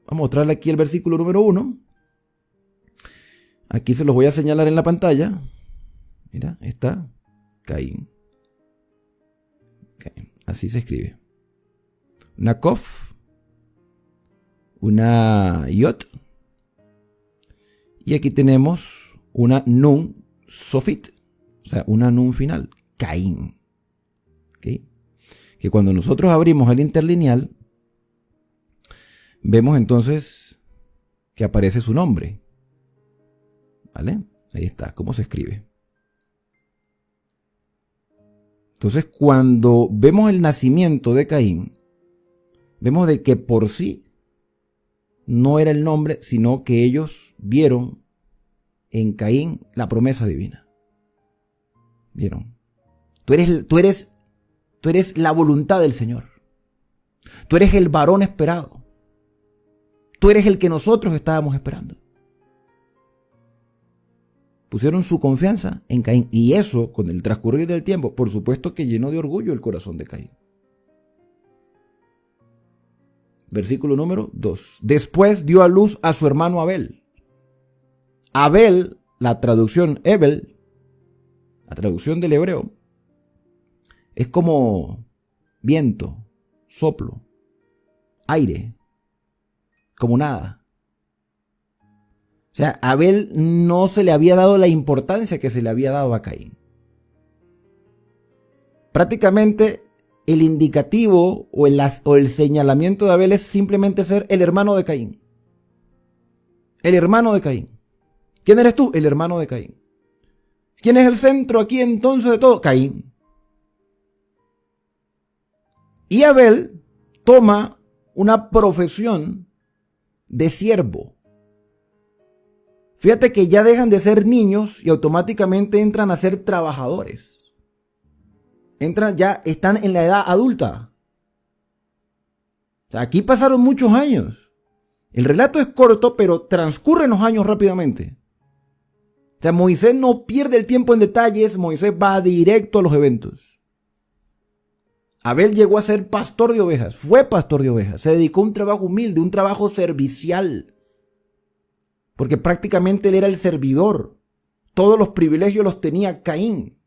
Vamos a mostrarle aquí el versículo número 1. Aquí se los voy a señalar en la pantalla. Mira, está Caín. Así se escribe. Una Kof, una Yot, y aquí tenemos una Nun Sofit, o sea, una Nun final, Caín. ¿Okay? Que cuando nosotros abrimos el interlineal, vemos entonces que aparece su nombre. ¿Vale? Ahí está, cómo se escribe. Entonces, cuando vemos el nacimiento de Caín, vemos de que por sí no era el nombre, sino que ellos vieron en Caín la promesa divina. ¿Vieron? Tú eres la voluntad del Señor. Tú eres el varón esperado. Tú eres el que nosotros estábamos esperando. Pusieron su confianza en Caín. Y eso, con el transcurrir del tiempo, por supuesto que llenó de orgullo el corazón de Caín. Versículo número 2. Después dio a luz a su hermano Abel. Abel, la traducción Ebel, la traducción del hebreo, es como viento, soplo, aire, como nada. O sea, a Abel no se le había dado la importancia que se le había dado a Caín. Prácticamente el indicativo o el señalamiento de Abel es simplemente ser el hermano de Caín. El hermano de Caín. ¿Quién eres tú? El hermano de Caín. ¿Quién es el centro aquí entonces de todo? Caín. Y Abel toma una profesión de siervo. Fíjate que ya dejan de ser niños y automáticamente entran a ser trabajadores. Están en la edad adulta. O sea, aquí pasaron muchos años. El relato es corto, pero transcurren los años rápidamente. O sea, Moisés no pierde el tiempo en detalles, Moisés va directo a los eventos. Abel llegó a ser pastor de ovejas, fue pastor de ovejas, se dedicó a un trabajo humilde, un trabajo servicial. Porque prácticamente él era el servidor. Todos los privilegios los tenía Caín.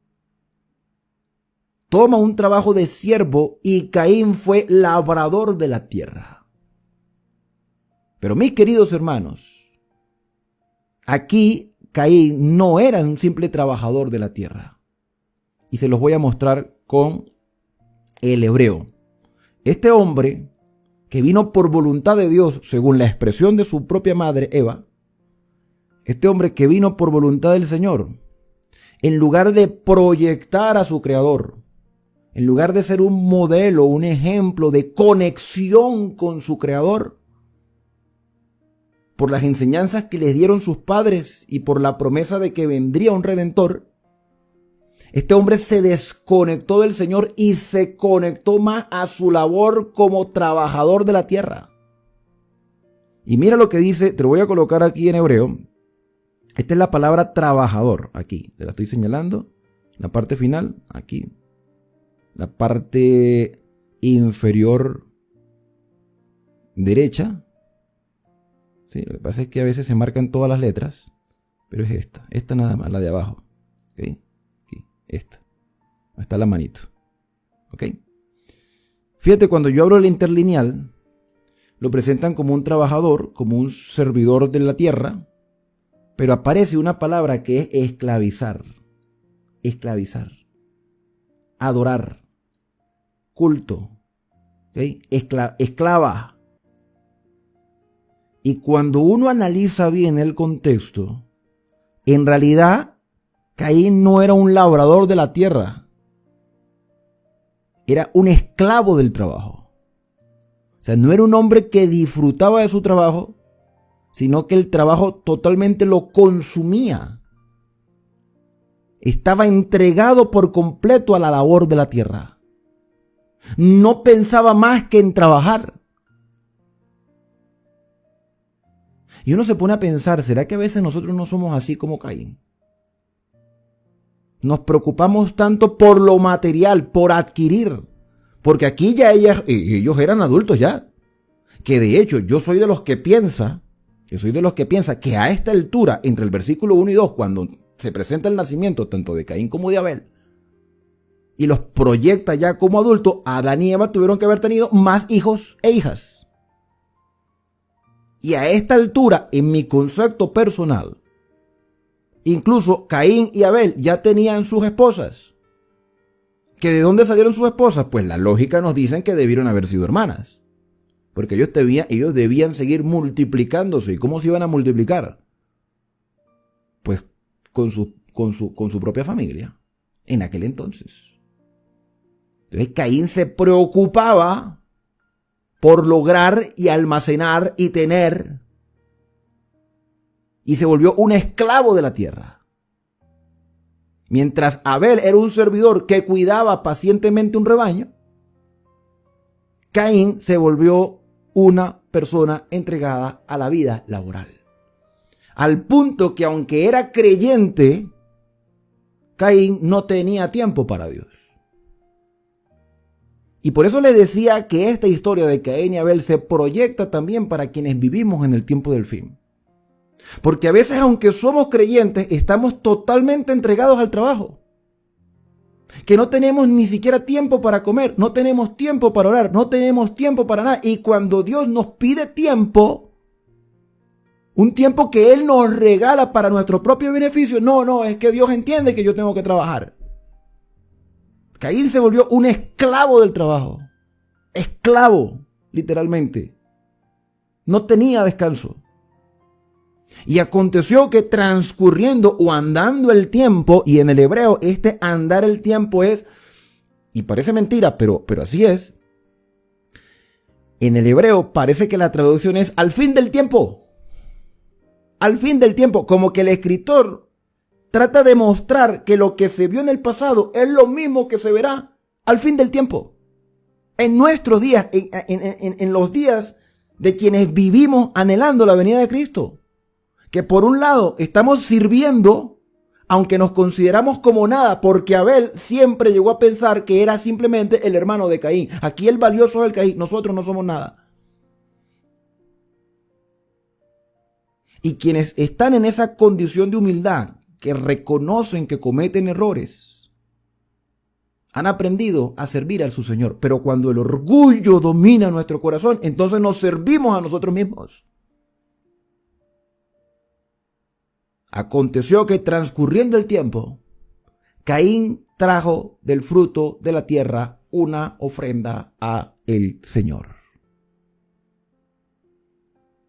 Toma un trabajo de siervo y Caín fue labrador de la tierra. Pero mis queridos hermanos, aquí Caín no era un simple trabajador de la tierra. Y se los voy a mostrar con el hebreo. Este hombre que vino por voluntad de Dios, según la expresión de su propia madre Eva, este hombre que vino por voluntad del Señor, en lugar de proyectar a su creador, en lugar de ser un modelo, un ejemplo de conexión con su creador, por las enseñanzas que les dieron sus padres y por la promesa de que vendría un redentor, este hombre se desconectó del Señor y se conectó más a su labor como trabajador de la tierra. Y mira lo que dice, te lo voy a colocar aquí en hebreo. Esta es la palabra trabajador, aquí, te la estoy señalando, la parte final, aquí, la parte inferior derecha. Sí, lo que pasa es que a veces se marcan todas las letras, pero es esta nada más, la de abajo, ¿ok? Aquí, esta, ahí está la manito, ¿ok? Fíjate, cuando yo abro el interlineal, lo presentan como un trabajador, como un servidor de la tierra, pero aparece una palabra que es esclavizar, adorar, culto, ¿okay? Esclava. Y cuando uno analiza bien el contexto, en realidad Caín no era un labrador de la tierra, era un esclavo del trabajo. O sea, no era un hombre que disfrutaba de su trabajo, sino que el trabajo totalmente lo consumía. Estaba entregado por completo a la labor de la tierra. No pensaba más que en trabajar. Y uno se pone a pensar, ¿será que a veces nosotros no somos así como Caín? Nos preocupamos tanto por lo material, por adquirir. Porque aquí ya ellos eran adultos ya. Que de hecho yo soy de los que piensa que a esta altura, entre el versículo 1 y 2, cuando se presenta el nacimiento tanto de Caín como de Abel, y los proyecta ya como adultos, Adán y Eva tuvieron que haber tenido más hijos e hijas. Y a esta altura, en mi concepto personal, incluso Caín y Abel ya tenían sus esposas. ¿Que de dónde salieron sus esposas? Pues la lógica nos dice que debieron haber sido hermanas. Porque ellos debían seguir multiplicándose. ¿Y cómo se iban a multiplicar? Pues con su propia familia, en aquel entonces. Entonces Caín se preocupaba por lograr y almacenar y tener, y se volvió un esclavo de la tierra. Mientras Abel era un servidor que cuidaba pacientemente un rebaño, Caín se volvió una persona entregada a la vida laboral. Al punto que aunque era creyente, Caín no tenía tiempo para Dios. Y por eso le decía que esta historia de Caín y Abel se proyecta también para quienes vivimos en el tiempo del fin. Porque a veces, aunque somos creyentes, estamos totalmente entregados al trabajo. Que no tenemos ni siquiera tiempo para comer, no tenemos tiempo para orar, no tenemos tiempo para nada. Y cuando Dios nos pide tiempo, un tiempo que Él nos regala para nuestro propio beneficio, no, es que Dios entiende que yo tengo que trabajar. Caín se volvió un esclavo del trabajo. Esclavo, literalmente. No tenía descanso. Y aconteció que transcurriendo o andando el tiempo, y en el hebreo este andar el tiempo es, y parece mentira, pero así es. En el hebreo parece que la traducción es al fin del tiempo. Al fin del tiempo, como que el escritor trata de mostrar que lo que se vio en el pasado es lo mismo que se verá al fin del tiempo. En nuestros días, en los días de quienes vivimos anhelando la venida de Cristo. Que por un lado estamos sirviendo, aunque nos consideramos como nada, porque Abel siempre llegó a pensar que era simplemente el hermano de Caín. Aquí el valioso es el Caín, nosotros no somos nada. Y quienes están en esa condición de humildad, que reconocen que cometen errores, han aprendido a servir a su Señor. Pero cuando el orgullo domina nuestro corazón, entonces nos servimos a nosotros mismos. Aconteció que transcurriendo el tiempo, Caín trajo del fruto de la tierra una ofrenda a el Señor.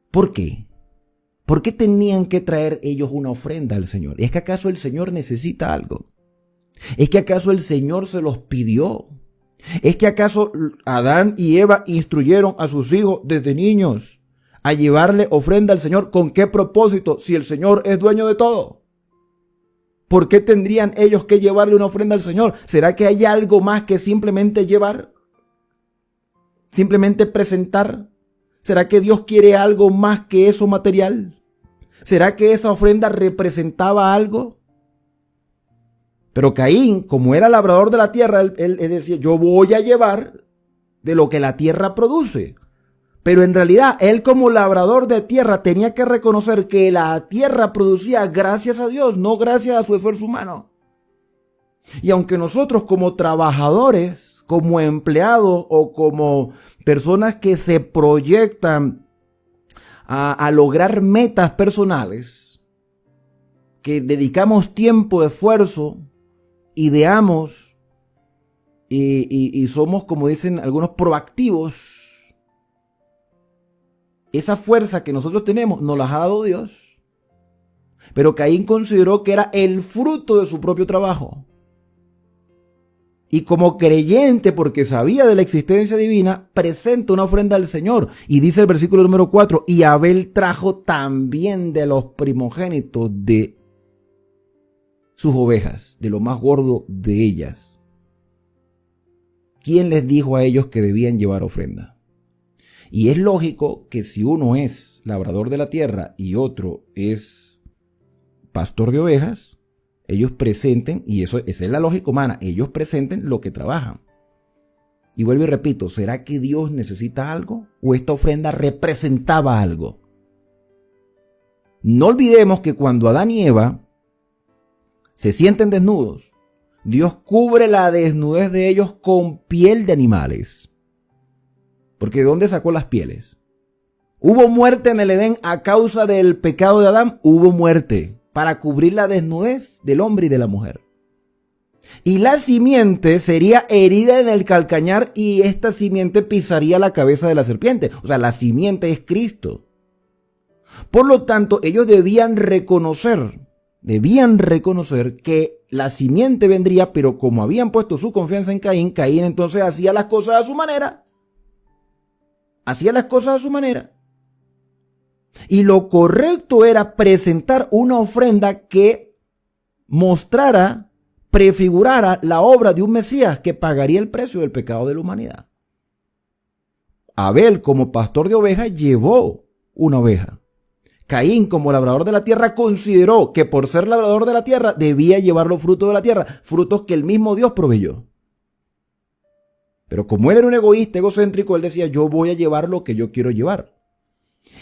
¿Por qué? ¿Por qué tenían que traer ellos una ofrenda al Señor? ¿Es que acaso el Señor necesita algo? ¿Es que acaso el Señor se los pidió? ¿Es que acaso Adán y Eva instruyeron a sus hijos desde niños a llevarle ofrenda al Señor? ¿Con qué propósito? Si el Señor es dueño de todo. ¿Por qué tendrían ellos que llevarle una ofrenda al Señor? ¿Será que hay algo más que simplemente llevar? ¿Simplemente presentar? ¿Será que Dios quiere algo más que eso material? ¿Será que esa ofrenda representaba algo? Pero Caín, como era labrador de la tierra, él decía, yo voy a llevar de lo que la tierra produce. Pero en realidad, él como labrador de tierra tenía que reconocer que la tierra producía gracias a Dios, no gracias a su esfuerzo humano. Y aunque nosotros como trabajadores, como empleados o como personas que se proyectan a lograr metas personales, que dedicamos tiempo, esfuerzo, ideamos y somos, como dicen algunos, proactivos, esa fuerza que nosotros tenemos nos la ha dado Dios. Pero Caín consideró que era el fruto de su propio trabajo. Y como creyente, porque sabía de la existencia divina, presenta una ofrenda al Señor. Y dice el versículo número 4, y Abel trajo también de los primogénitos de sus ovejas, de lo más gordo de ellas. ¿Quién les dijo a ellos que debían llevar ofrenda? Y es lógico que si uno es labrador de la tierra y otro es pastor de ovejas, ellos presenten, y esa es la lógica humana, ellos presenten lo que trabajan. Y vuelvo y repito, ¿será que Dios necesita algo? ¿O esta ofrenda representaba algo? No olvidemos que cuando Adán y Eva se sienten desnudos, Dios cubre la desnudez de ellos con piel de animales. Porque ¿de dónde sacó las pieles? ¿Hubo muerte en el Edén a causa del pecado de Adán? Hubo muerte para cubrir la desnudez del hombre y de la mujer. Y la simiente sería herida en el calcañar y esta simiente pisaría la cabeza de la serpiente. O sea, la simiente es Cristo. Por lo tanto, ellos debían reconocer debían reconocer que la simiente vendría, pero como habían puesto su confianza en Caín, Caín entonces hacía las cosas a su manera. Hacía las cosas a su manera. Y lo correcto era presentar una ofrenda que mostrara, prefigurara la obra de un Mesías que pagaría el precio del pecado de la humanidad. Abel, como pastor de ovejas, llevó una oveja. Caín, como labrador de la tierra, consideró que por ser labrador de la tierra debía llevar los frutos de la tierra, frutos que el mismo Dios proveyó. Pero como él era un egoísta, egocéntrico, él decía, yo voy a llevar lo que yo quiero llevar.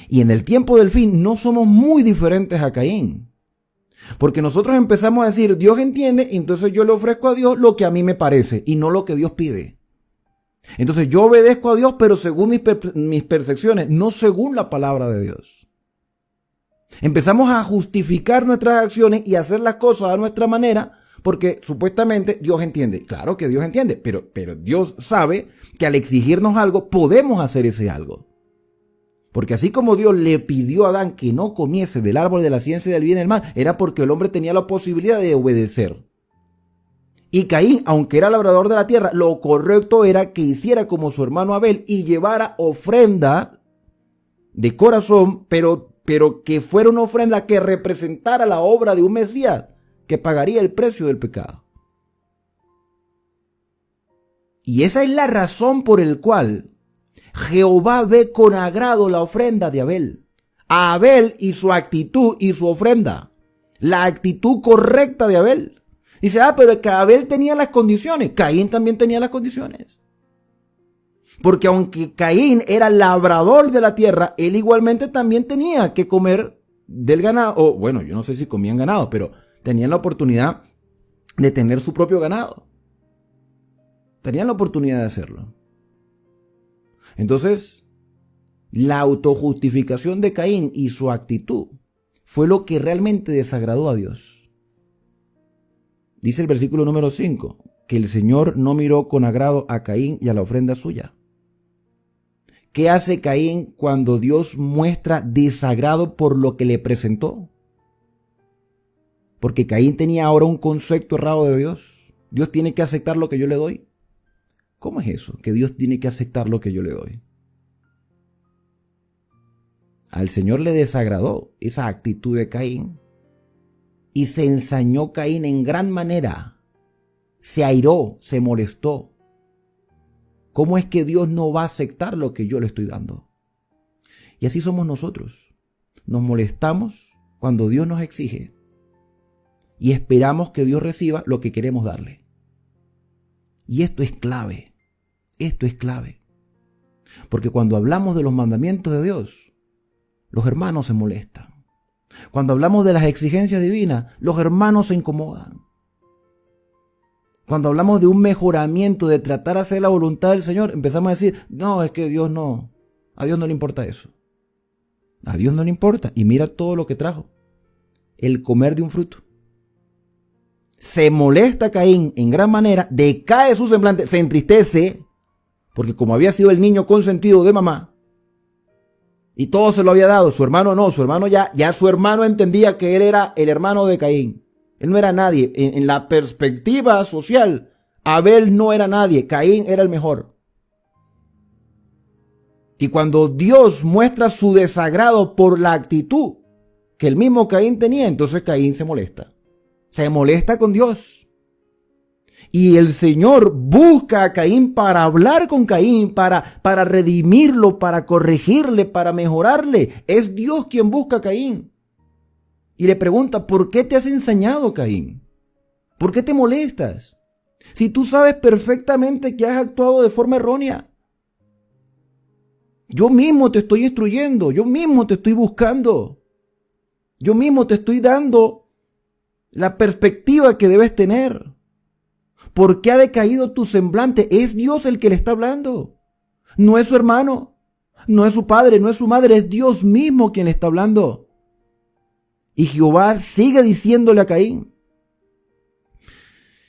Y en el tiempo del fin no somos muy diferentes a Caín. Porque nosotros empezamos a decir, Dios entiende, entonces yo le ofrezco a Dios lo que a mí me parece y no lo que Dios pide. Entonces yo obedezco a Dios, pero según mis percepciones, no según la palabra de Dios. Empezamos a justificar nuestras acciones y hacer las cosas a nuestra manera, porque supuestamente Dios entiende. Claro que Dios entiende, pero Dios sabe que al exigirnos algo, podemos hacer ese algo. Porque así como Dios le pidió a Adán que no comiese del árbol de la ciencia del bien y del mal, era porque el hombre tenía la posibilidad de obedecer. Y Caín, aunque era labrador de la tierra, lo correcto era que hiciera como su hermano Abel y llevara ofrenda de corazón, pero que fuera una ofrenda que representara la obra de un Mesías que pagaría el precio del pecado. Y esa es la razón por la cual Jehová ve con agrado la ofrenda de Abel. A Abel y su actitud y su ofrenda. La actitud correcta de Abel. Dice, pero es que Abel tenía las condiciones. Caín también tenía las condiciones. Porque aunque Caín era labrador de la tierra, él igualmente también tenía que comer del ganado. O bueno, yo no sé si comían ganado, pero tenían la oportunidad de tener su propio ganado. Tenían la oportunidad de hacerlo. Entonces, la autojustificación de Caín y su actitud fue lo que realmente desagradó a Dios. Dice el versículo número 5, que el Señor no miró con agrado a Caín y a la ofrenda suya. ¿Qué hace Caín cuando Dios muestra desagrado por lo que le presentó? Porque Caín tenía ahora un concepto errado de Dios. Dios tiene que aceptar lo que yo le doy. ¿Cómo es eso? Que Dios tiene que aceptar lo que yo le doy. Al Señor le desagradó esa actitud de Caín. Y se ensañó Caín en gran manera. Se airó, se molestó. ¿Cómo es que Dios no va a aceptar lo que yo le estoy dando? Y así somos nosotros. Nos molestamos cuando Dios nos exige. Y esperamos que Dios reciba lo que queremos darle. Y esto es clave. Esto es clave. Porque cuando hablamos de los mandamientos de Dios, los hermanos se molestan. Cuando hablamos de las exigencias divinas, los hermanos se incomodan. Cuando hablamos de un mejoramiento, de tratar de hacer la voluntad del Señor, empezamos a decir, no, es que Dios no, a Dios no le importa eso. A Dios no le importa. Y mira todo lo que trajo. El comer de un fruto. Se molesta Caín en gran manera, decae su semblante, se entristece, porque como había sido el niño consentido de mamá, y todo se lo había dado, su hermano no, su hermano ya su hermano entendía que él era el hermano de Caín. Él no era nadie. En la perspectiva social, Abel no era nadie, Caín era el mejor. Y cuando Dios muestra su desagrado por la actitud que el mismo Caín tenía, entonces Caín se molesta. Se molesta con Dios. Y el Señor busca a Caín para hablar con Caín, para redimirlo, para corregirle, para mejorarle. Es Dios quien busca a Caín. Y le pregunta, ¿por qué te has ensañado, Caín? ¿Por qué te molestas? Si tú sabes perfectamente que has actuado de forma errónea. Yo mismo te estoy instruyendo, yo mismo te estoy buscando. Yo mismo te estoy dando la perspectiva que debes tener. ¿Por qué ha decaído tu semblante? Es Dios el que le está hablando. No es su hermano, no es su padre, no es su madre, es Dios mismo quien le está hablando. Y Jehová sigue diciéndole a Caín,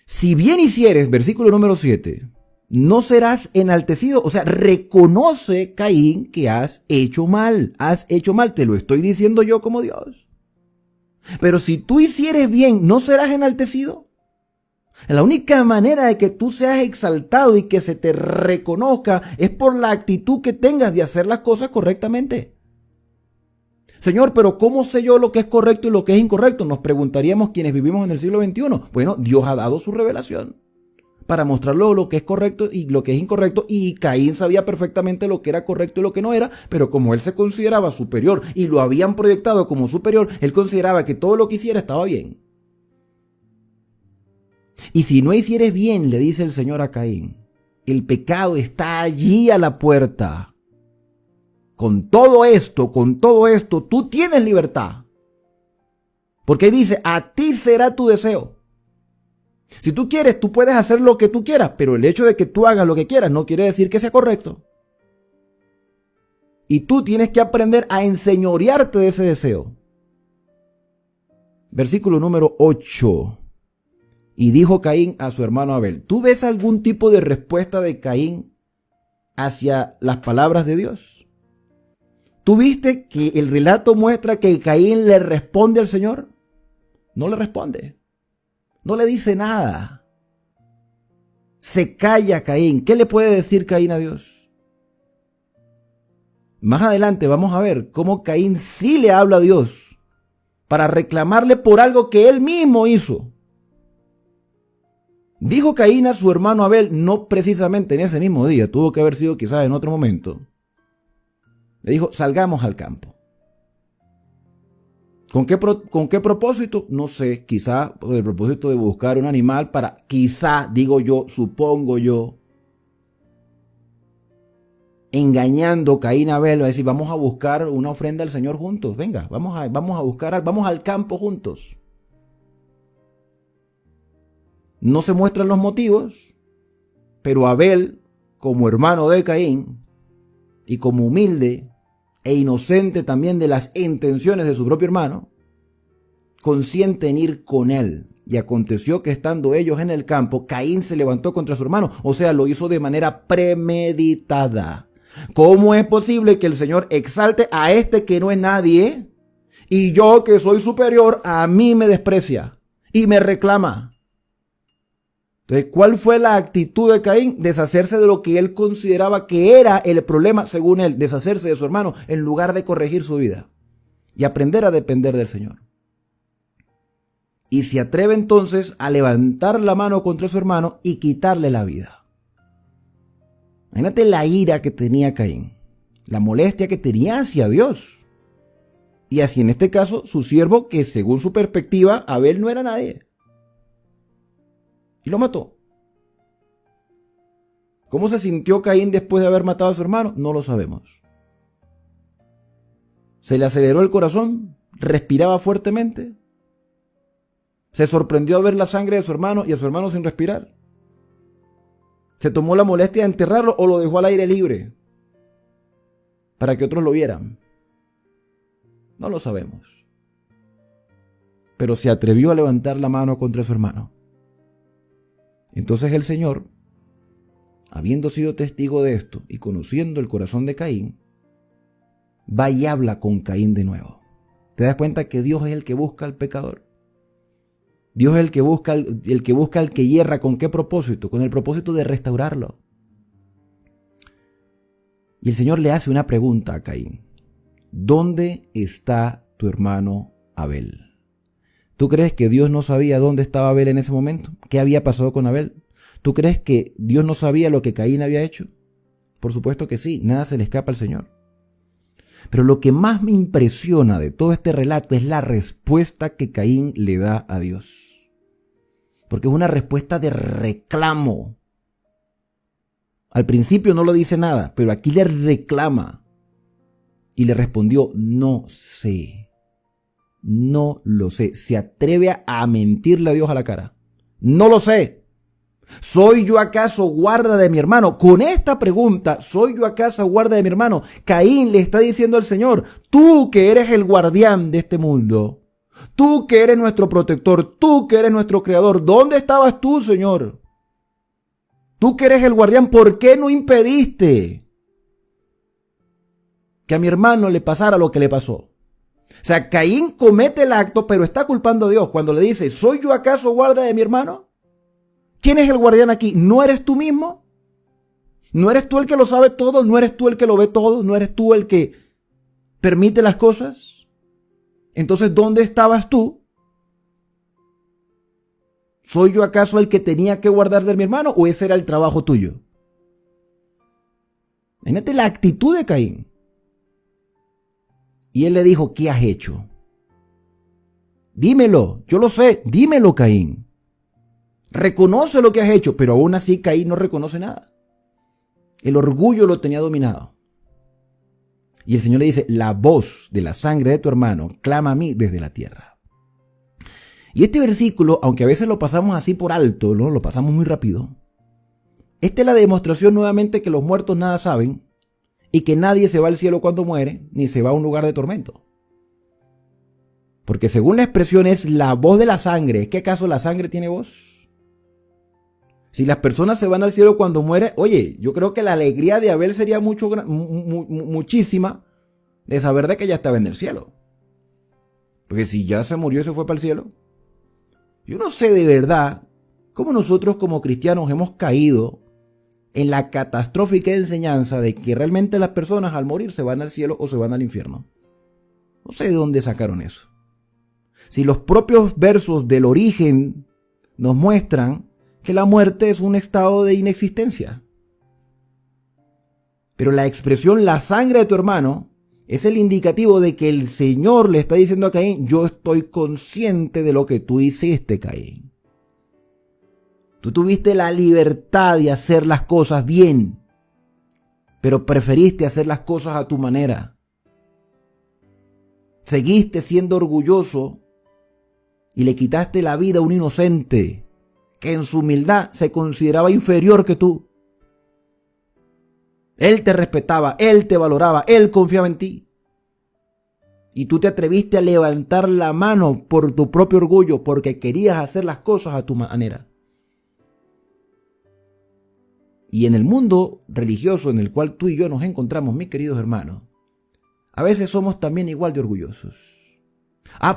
si bien hicieres, versículo número 7, no serás enaltecido. O sea, reconoce, Caín, que has hecho mal, te lo estoy diciendo yo como Dios. Pero si tú hicieres bien, ¿no serás enaltecido? La única manera de que tú seas exaltado y que se te reconozca es por la actitud que tengas de hacer las cosas correctamente. Señor, pero ¿cómo sé yo lo que es correcto y lo que es incorrecto? Nos preguntaríamos quienes vivimos en el siglo XXI. Bueno, Dios ha dado su revelación para mostrarlo lo que es correcto y lo que es incorrecto, y Caín sabía perfectamente lo que era correcto y lo que no era, pero como él se consideraba superior y lo habían proyectado como superior, él consideraba que todo lo que hiciera estaba bien. Y si no hicieres bien, le dice el Señor a Caín, el pecado está allí a la puerta. Con todo esto, tú tienes libertad. Porque ahí dice, a ti será tu deseo. Si tú quieres, tú puedes hacer lo que tú quieras, pero el hecho de que tú hagas lo que quieras no quiere decir que sea correcto. Y tú tienes que aprender a enseñorearte de ese deseo. Versículo número 8. Y dijo Caín a su hermano Abel. ¿Tú ves algún tipo de respuesta de Caín hacia las palabras de Dios? ¿Tú viste que el relato muestra que Caín le responde al Señor? No le responde. No le dice nada. Se calla Caín. ¿Qué le puede decir Caín a Dios? Más adelante vamos a ver cómo Caín sí le habla a Dios para reclamarle por algo que él mismo hizo. Dijo Caín a su hermano Abel, no precisamente en ese mismo día, tuvo que haber sido quizás en otro momento. Le dijo, salgamos al campo. ¿Con qué propósito? No sé, quizá por el propósito de buscar un animal para, quizá, digo yo, supongo yo, engañando Caín a Abel, va a decir, vamos a buscar una ofrenda al Señor juntos, venga, vamos al campo juntos. No se muestran los motivos, pero Abel, como hermano de Caín, y como humilde e inocente también de las intenciones de su propio hermano, consiente en ir con él. Y aconteció que estando ellos en el campo, Caín se levantó contra su hermano, o sea, lo hizo de manera premeditada. ¿Cómo es posible que el Señor exalte a este que no es nadie, y yo que soy superior, a mí me desprecia y me reclama? Entonces, ¿cuál fue la actitud de Caín? Deshacerse de lo que él consideraba que era el problema, según él, deshacerse de su hermano, en lugar de corregir su vida y aprender a depender del Señor. Y se atreve entonces a levantar la mano contra su hermano y quitarle la vida. Imagínate la ira que tenía Caín, la molestia que tenía hacia Dios. Y así en este caso, su siervo, que según su perspectiva, Abel no era nadie. Y lo mató. ¿Cómo se sintió Caín después de haber matado a su hermano? No lo sabemos. ¿Se le aceleró el corazón? ¿Respiraba fuertemente? ¿Se sorprendió al ver la sangre de su hermano y a su hermano sin respirar? ¿Se tomó la molestia de enterrarlo o lo dejó al aire libre para que otros lo vieran? No lo sabemos. Pero se atrevió a levantar la mano contra su hermano. Entonces el Señor, habiendo sido testigo de esto y conociendo el corazón de Caín, va y habla con Caín de nuevo. ¿Te das cuenta que Dios es el que busca al pecador? Dios es el que busca al que hierra. ¿Con qué propósito? Con el propósito de restaurarlo. Y el Señor le hace una pregunta a Caín. ¿Dónde está tu hermano Abel? ¿Tú crees que Dios no sabía dónde estaba Abel en ese momento? ¿Qué había pasado con Abel? ¿Tú crees que Dios no sabía lo que Caín había hecho? Por supuesto que sí, nada se le escapa al Señor. Pero lo que más me impresiona de todo este relato es la respuesta que Caín le da a Dios. Porque es una respuesta de reclamo. Al principio no lo dice nada, pero aquí le reclama. Y le respondió, no sé. No lo sé. Se atreve a mentirle a Dios a la cara. No lo sé. ¿Soy yo acaso guarda de mi hermano? Con esta pregunta, ¿soy yo acaso guarda de mi hermano? Caín le está diciendo al Señor, tú que eres el guardián de este mundo, tú que eres nuestro protector, tú que eres nuestro creador, ¿dónde estabas tú, Señor? Tú que eres el guardián, ¿por qué no impediste que a mi hermano le pasara lo que le pasó? O sea, Caín comete el acto, pero está culpando a Dios cuando le dice, ¿soy yo acaso guarda de mi hermano? ¿Quién es el guardián aquí? ¿No eres tú mismo? ¿No eres tú el que lo sabe todo? ¿No eres tú el que lo ve todo? ¿No eres tú el que permite las cosas? Entonces, ¿dónde estabas tú? ¿Soy yo acaso el que tenía que guardar de mi hermano o ese era el trabajo tuyo? Imagínate la actitud de Caín. Y él le dijo, ¿qué has hecho? Dímelo, yo lo sé, dímelo, Caín. Reconoce lo que has hecho, pero aún así Caín no reconoce nada. El orgullo lo tenía dominado. Y el Señor le dice, la voz de la sangre de tu hermano clama a mí desde la tierra. Y este versículo, aunque a veces lo pasamos así por alto, ¿no? Lo pasamos muy rápido. Esta es la demostración nuevamente que los muertos nada saben y que nadie se va al cielo cuando muere, ni se va a un lugar de tormento. Porque según la expresión es la voz de la sangre. ¿Es que acaso la sangre tiene voz? Si las personas se van al cielo cuando muere, oye, yo creo que la alegría de Abel sería muchísima de saber de que ya estaba en el cielo. Porque si ya se murió y se fue para el cielo. Yo no sé de verdad cómo nosotros como cristianos hemos caído en la catastrófica enseñanza de que realmente las personas al morir se van al cielo o se van al infierno. No sé de dónde sacaron eso. Si los propios versos del origen nos muestran que la muerte es un estado de inexistencia. Pero la expresión la sangre de tu hermano es el indicativo de que el Señor le está diciendo a Caín, yo estoy consciente de lo que tú hiciste, Caín. Tú tuviste la libertad de hacer las cosas bien, pero preferiste hacer las cosas a tu manera. Seguiste siendo orgulloso y le quitaste la vida a un inocente que en su humildad se consideraba inferior que tú. Él te respetaba, él te valoraba, él confiaba en ti. Y tú te atreviste a levantar la mano por tu propio orgullo porque querías hacer las cosas a tu manera. Y en el mundo religioso en el cual tú y yo nos encontramos, mis queridos hermanos, a veces somos también igual de orgullosos.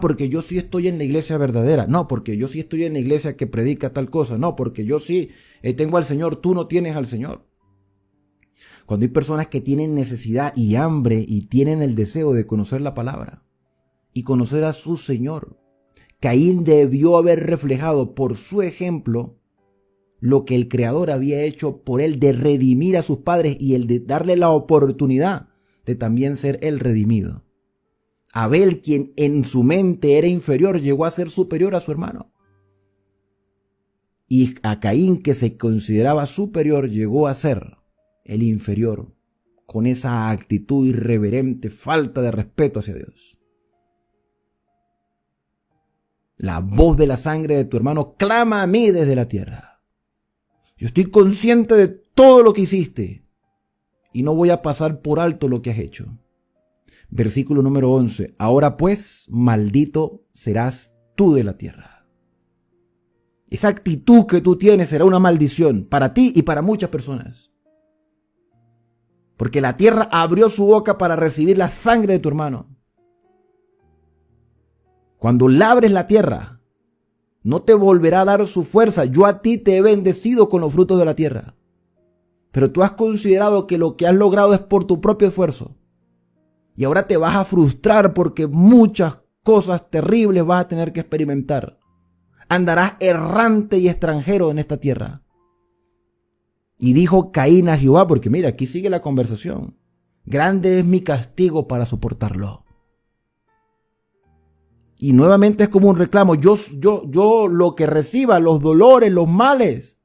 Porque yo sí estoy en la iglesia verdadera. No, porque yo sí estoy en la iglesia que predica tal cosa. No, porque yo sí tengo al Señor, tú no tienes al Señor. Cuando hay personas que tienen necesidad y hambre y tienen el deseo de conocer la palabra y conocer a su Señor, Caín debió haber reflejado por su ejemplo lo que el Creador había hecho por él de redimir a sus padres y el de darle la oportunidad de también ser él redimido. Abel, quien en su mente era inferior, llegó a ser superior a su hermano. Y a Caín, que se consideraba superior, llegó a ser el inferior, con esa actitud irreverente, falta de respeto hacia Dios. La voz de la sangre de tu hermano clama a mí desde la tierra. Yo estoy consciente de todo lo que hiciste y no voy a pasar por alto lo que has hecho. Versículo número 11. Ahora pues, maldito serás tú de la tierra. Esa actitud que tú tienes será una maldición para ti y para muchas personas. Porque la tierra abrió su boca para recibir la sangre de tu hermano. Cuando labres la tierra, no te volverá a dar su fuerza. Yo a ti te he bendecido con los frutos de la tierra. Pero tú has considerado que lo que has logrado es por tu propio esfuerzo. Y ahora te vas a frustrar porque muchas cosas terribles vas a tener que experimentar. Andarás errante y extranjero en esta tierra. Y dijo Caín a Jehová, porque mira, aquí sigue la conversación. Grande es mi castigo para soportarlo. Y nuevamente es como un reclamo. Yo lo que reciba, los dolores, los males,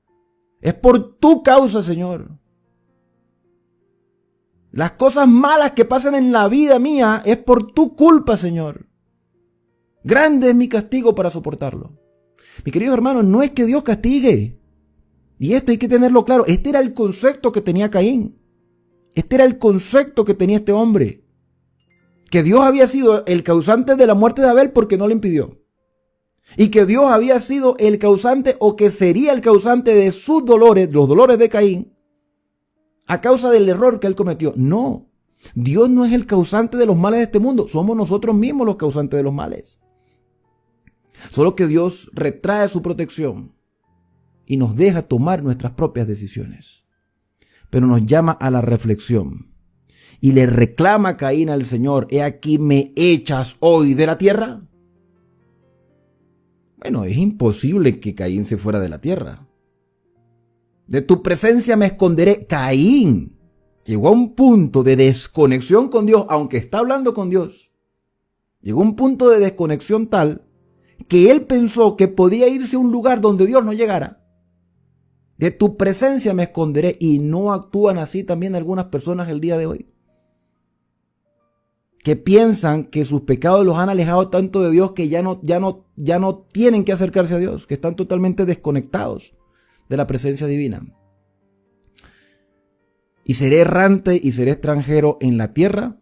es por tu causa, Señor. Las cosas malas que pasan en la vida mía es por tu culpa, Señor. Grande es mi castigo para soportarlo. Mi querido hermano, no es que Dios castigue. Y esto hay que tenerlo claro. Este era el concepto que tenía Caín. Este era el concepto que tenía este hombre. Que Dios había sido el causante de la muerte de Abel porque no le impidió. Y que Dios había sido el causante o que sería el causante de sus dolores, los dolores de Caín, a causa del error que él cometió. No, Dios no es el causante de los males de este mundo, somos nosotros mismos los causantes de los males. Solo que Dios retrae su protección y nos deja tomar nuestras propias decisiones. Pero nos llama a la reflexión y le reclama a Caín al Señor: ¿he aquí me echas hoy de la tierra? Bueno, es imposible que Caín se fuera de la tierra. De tu presencia me esconderé. Caín llegó a un punto de desconexión con Dios, aunque está hablando con Dios. Llegó a un punto de desconexión tal que él pensó que podía irse a un lugar donde Dios no llegara. De tu presencia me esconderé. ¿Y no actúan así también algunas personas el día de hoy? Que piensan que sus pecados los han alejado tanto de Dios que ya no tienen que acercarse a Dios, que están totalmente desconectados de la presencia divina. Y seré errante y seré extranjero en la tierra,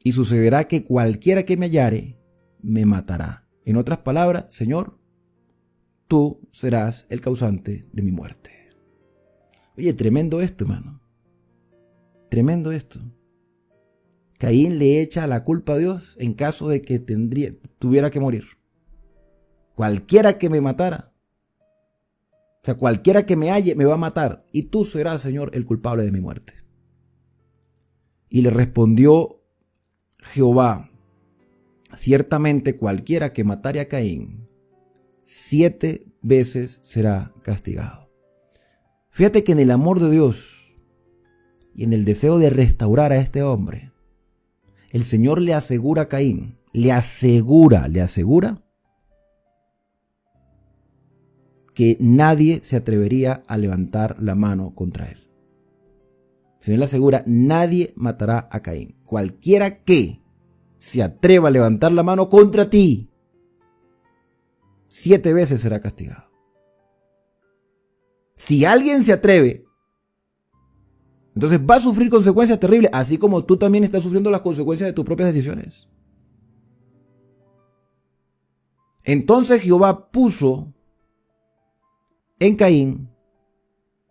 y sucederá que cualquiera que me hallare me matará. En otras palabras, Señor, tú serás el causante de mi muerte. Oye, tremendo esto, hermano. Tremendo esto. Caín le echa la culpa a Dios en caso de que tuviera que morir. Cualquiera que me matara, o sea, cualquiera que me halle me va a matar, y tú serás, Señor, el culpable de mi muerte. Y le respondió Jehová: ciertamente cualquiera que matare a Caín, 7 veces será castigado. Fíjate que en el amor de Dios y en el deseo de restaurar a este hombre, el Señor le asegura a Caín, le asegura que nadie se atrevería a levantar la mano contra él. El Señor le asegura: nadie matará a Caín. Cualquiera que se atreva a levantar la mano contra ti, 7 veces será castigado. Si alguien se atreve, entonces va a sufrir consecuencias terribles, así como tú también estás sufriendo las consecuencias de tus propias decisiones. Entonces Jehová puso en Caín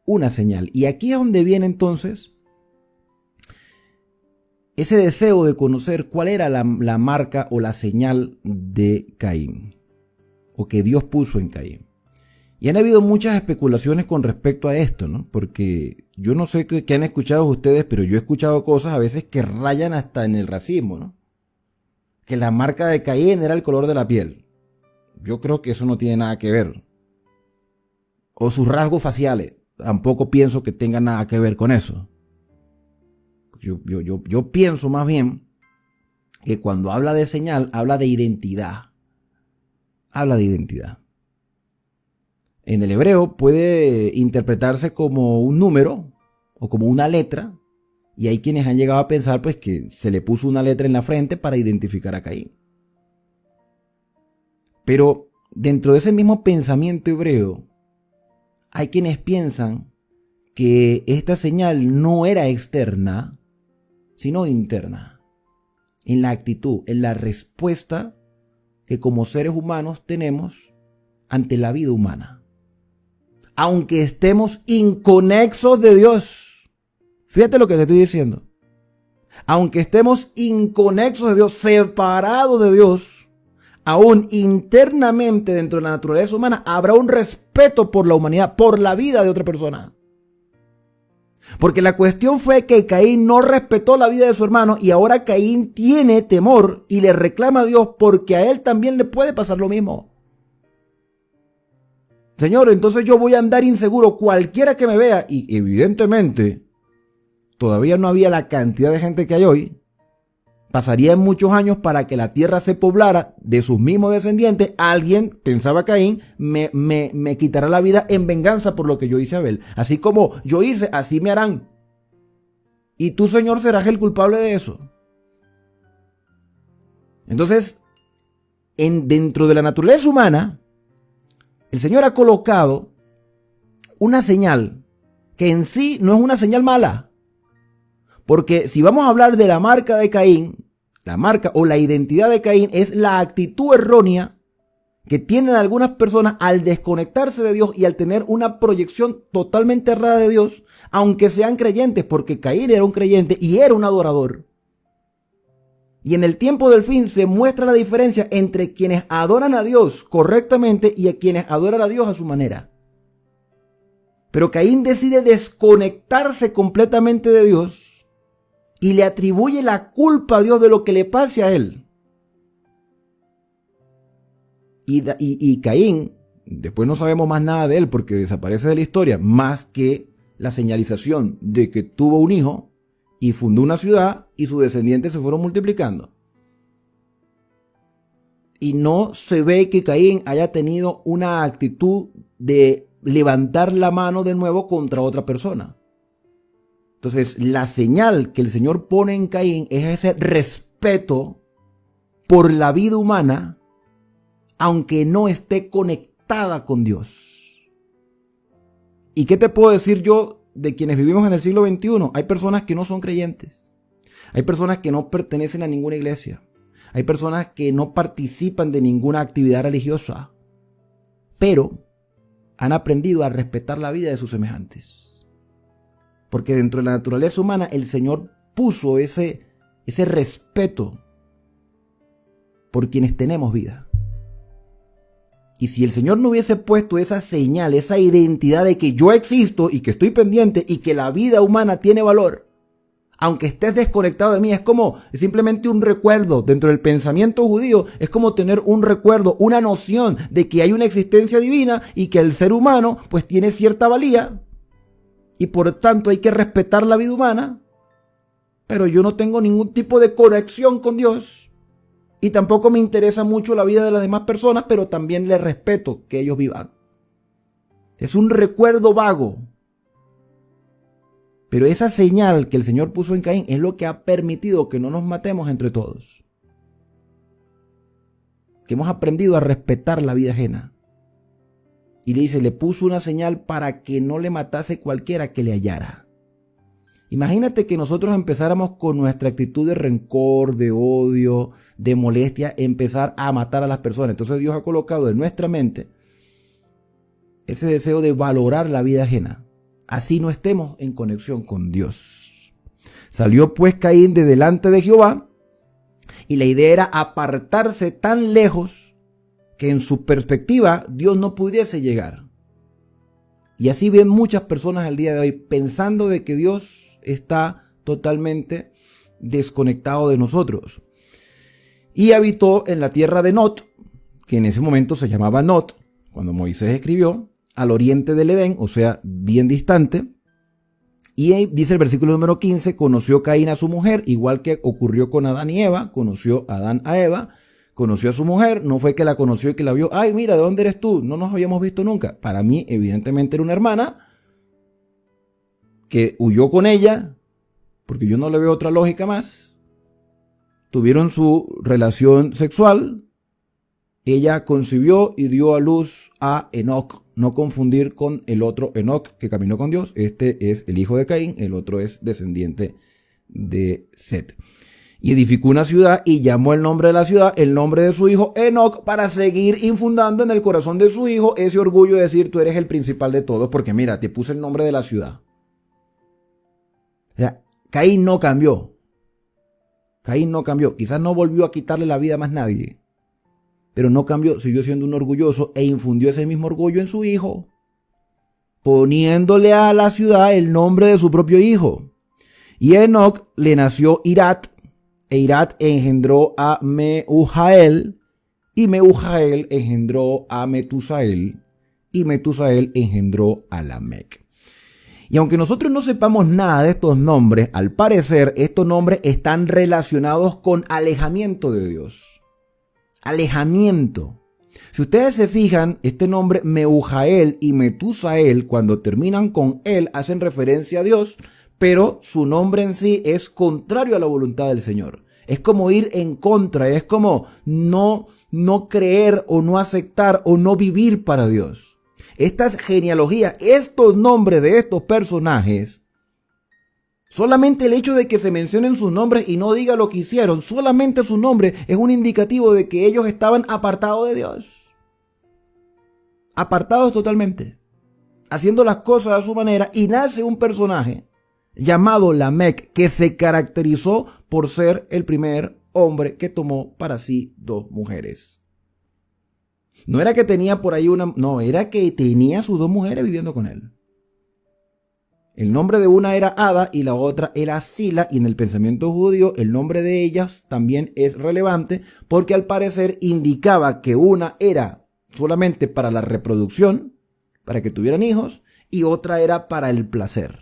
una señal. Y aquí es donde viene entonces ese deseo de conocer cuál era la marca o la señal de Caín, o que Dios puso en Caín. Y han habido muchas especulaciones con respecto a esto, ¿no? Porque yo no sé qué han escuchado ustedes, pero yo he escuchado cosas a veces que rayan hasta en el racismo, ¿no? Que la marca de Caín era el color de la piel. Yo creo que eso no tiene nada que ver. O sus rasgos faciales. Tampoco pienso que tengan nada que ver con eso. Yo pienso más bien que cuando habla de señal, habla de identidad. Habla de identidad. En el hebreo puede interpretarse como un número o como una letra, y hay quienes han llegado a pensar pues que se le puso una letra en la frente para identificar a Caín. Pero dentro de ese mismo pensamiento hebreo, hay quienes piensan que esta señal no era externa, sino interna, en la actitud, en la respuesta que como seres humanos tenemos ante la vida humana. Aunque estemos inconexos de Dios. Fíjate lo que te estoy diciendo. Aunque estemos inconexos de Dios, separados de Dios, aún internamente dentro de la naturaleza humana habrá un respeto por la humanidad, por la vida de otra persona. Porque la cuestión fue que Caín no respetó la vida de su hermano, y ahora Caín tiene temor y le reclama a Dios porque a él también le puede pasar lo mismo. Señor, entonces yo voy a andar inseguro cualquiera que me vea. Y evidentemente todavía no había la cantidad de gente que hay hoy. Pasarían muchos años para que la tierra se poblara de sus mismos descendientes. Alguien, pensaba Caín, me quitará la vida en venganza por lo que yo hice a Abel. Así como yo hice, así me harán. Y tú, Señor, serás el culpable de eso. Entonces, dentro de la naturaleza humana, el Señor ha colocado una señal que en sí no es una señal mala. Porque si vamos a hablar de la marca de Caín, la marca o la identidad de Caín es la actitud errónea que tienen algunas personas al desconectarse de Dios y al tener una proyección totalmente errada de Dios, aunque sean creyentes, porque Caín era un creyente y era un adorador. Y en el tiempo del fin se muestra la diferencia entre quienes adoran a Dios correctamente y a quienes adoran a Dios a su manera. Pero Caín decide desconectarse completamente de Dios y le atribuye la culpa a Dios de lo que le pase a él. Y Caín, después no sabemos más nada de él porque desaparece de la historia, más que la señalización de que tuvo un hijo y fundó una ciudad y sus descendientes se fueron multiplicando. Y no se ve que Caín haya tenido una actitud de levantar la mano de nuevo contra otra persona. Entonces, la señal que el Señor pone en Caín es ese respeto por la vida humana, aunque no esté conectada con Dios. ¿Y qué te puedo decir yo de quienes vivimos en el siglo XXI? Hay personas que no son creyentes. Hay personas que no pertenecen a ninguna iglesia. Hay personas que no participan de ninguna actividad religiosa. Pero han aprendido a respetar la vida de sus semejantes. Porque dentro de la naturaleza humana el Señor puso ese respeto por quienes tenemos vida. Y si el Señor no hubiese puesto esa señal, esa identidad de que yo existo y que estoy pendiente y que la vida humana tiene valor, aunque estés desconectado de mí, es simplemente un recuerdo. Dentro del pensamiento judío es como tener un recuerdo, una noción de que hay una existencia divina y que el ser humano pues tiene cierta valía y por tanto hay que respetar la vida humana, pero yo no tengo ningún tipo de conexión con Dios. Y tampoco me interesa mucho la vida de las demás personas, pero también les respeto que ellos vivan. Es un recuerdo vago. Pero esa señal que el Señor puso en Caín es lo que ha permitido que no nos matemos entre todos. Que hemos aprendido a respetar la vida ajena. Y le dice, le puso una señal para que no le matase cualquiera que le hallara. Imagínate que nosotros empezáramos con nuestra actitud de rencor, de odio, de molestia, empezar a matar a las personas. Entonces Dios ha colocado en nuestra mente ese deseo de valorar la vida ajena. Así no estemos en conexión con Dios. Salió pues Caín de delante de Jehová y la idea era apartarse tan lejos que en su perspectiva Dios no pudiese llegar. Y así ven muchas personas al día de hoy pensando de que Dios está totalmente desconectado de nosotros. Y habitó en la tierra de Nod, que en ese momento se llamaba Nod, cuando Moisés escribió, al oriente del Edén, o sea, bien distante. Y dice el versículo número 15, conoció Caín a su mujer, igual que ocurrió con Adán y Eva, conoció Adán a Eva, conoció a su mujer, no fue que la conoció y que la vio, ay mira, ¿de dónde eres tú? No nos habíamos visto nunca. Para mí, evidentemente era una hermana, que huyó con ella, porque yo no le veo otra lógica más. Tuvieron su relación sexual, ella concibió y dio a luz a Enoc, no confundir con el otro Enoc que caminó con Dios. Este es el hijo de Caín, el otro es descendiente de Set. Y edificó una ciudad y llamó el nombre de la ciudad, el nombre de su hijo Enoc, para seguir infundando en el corazón de su hijo ese orgullo de decir, tú eres el principal de todos, porque mira, te puse el nombre de la ciudad. O sea, Caín no cambió. Caín no cambió. Quizás no volvió a quitarle la vida a más nadie. Pero no cambió, siguió siendo un orgulloso e infundió ese mismo orgullo en su hijo, poniéndole a la ciudad el nombre de su propio hijo. Y a Enoc le nació Irat, e Irat engendró a Mehujael, y Mehujael engendró a Metusael, y Metusael engendró a Lamec. Y aunque nosotros no sepamos nada de estos nombres, al parecer estos nombres están relacionados con alejamiento de Dios. Alejamiento. Si ustedes se fijan, este nombre Mehujael y Metusael, cuando terminan con él, hacen referencia a Dios, pero su nombre en sí es contrario a la voluntad del Señor. Es como ir en contra, es como no creer o no aceptar o no vivir para Dios. Estas genealogías, estos nombres de estos personajes, solamente el hecho de que se mencionen sus nombres y no diga lo que hicieron, solamente su nombre es un indicativo de que ellos estaban apartados de Dios. apartados totalmente, haciendo las cosas a su manera, y nace un personaje llamado Lamec, que se caracterizó por ser el primer hombre que tomó para sí 2 mujeres. No era que tenía por ahí no, era que tenía sus 2 mujeres viviendo con él. El nombre de una era Ada y la otra era Sila, y en el pensamiento judío el nombre de ellas también es relevante porque al parecer indicaba que una era solamente para la reproducción, para que tuvieran hijos, y otra era para el placer.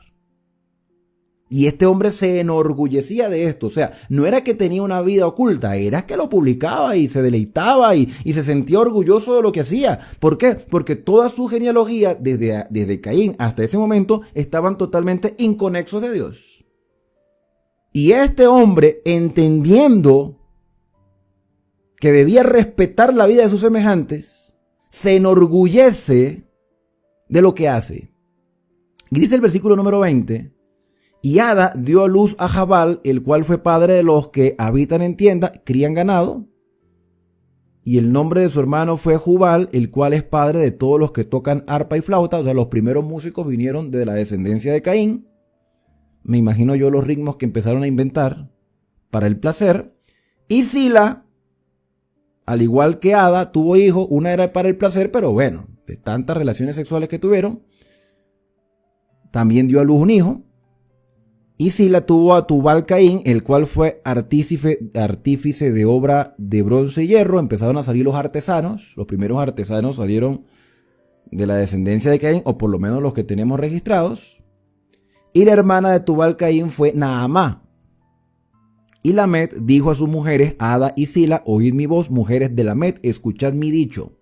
Y este hombre se enorgullecía de esto, o sea, no era que tenía una vida oculta, era que lo publicaba y se deleitaba y se sentía orgulloso de lo que hacía. ¿Por qué? Porque toda su genealogía, desde Caín hasta ese momento, estaban totalmente inconexos de Dios. Y este hombre, entendiendo que debía respetar la vida de sus semejantes, se enorgullece de lo que hace. Y dice el versículo número 20... Y Ada dio a luz a Jabal, el cual fue padre de los que habitan en tiendas, crían ganado. Y el nombre de su hermano fue Jubal, el cual es padre de todos los que tocan arpa y flauta. O sea, los primeros músicos vinieron de la descendencia de Caín. Me imagino yo los ritmos que empezaron a inventar para el placer. Y Sila, al igual que Ada, tuvo hijos. Una era para el placer, pero bueno, de tantas relaciones sexuales que tuvieron, también dio a luz un hijo. Y Sila tuvo a Tubal Caín, el cual fue artífice de obra de bronce y hierro. Empezaron a salir los artesanos. Los primeros artesanos salieron de la descendencia de Caín, o por lo menos los que tenemos registrados. Y la hermana de Tubal Caín fue Naamá. Y Lamet dijo a sus mujeres, Ada y Sila, oíd mi voz, mujeres de Lamet, escuchad mi dicho,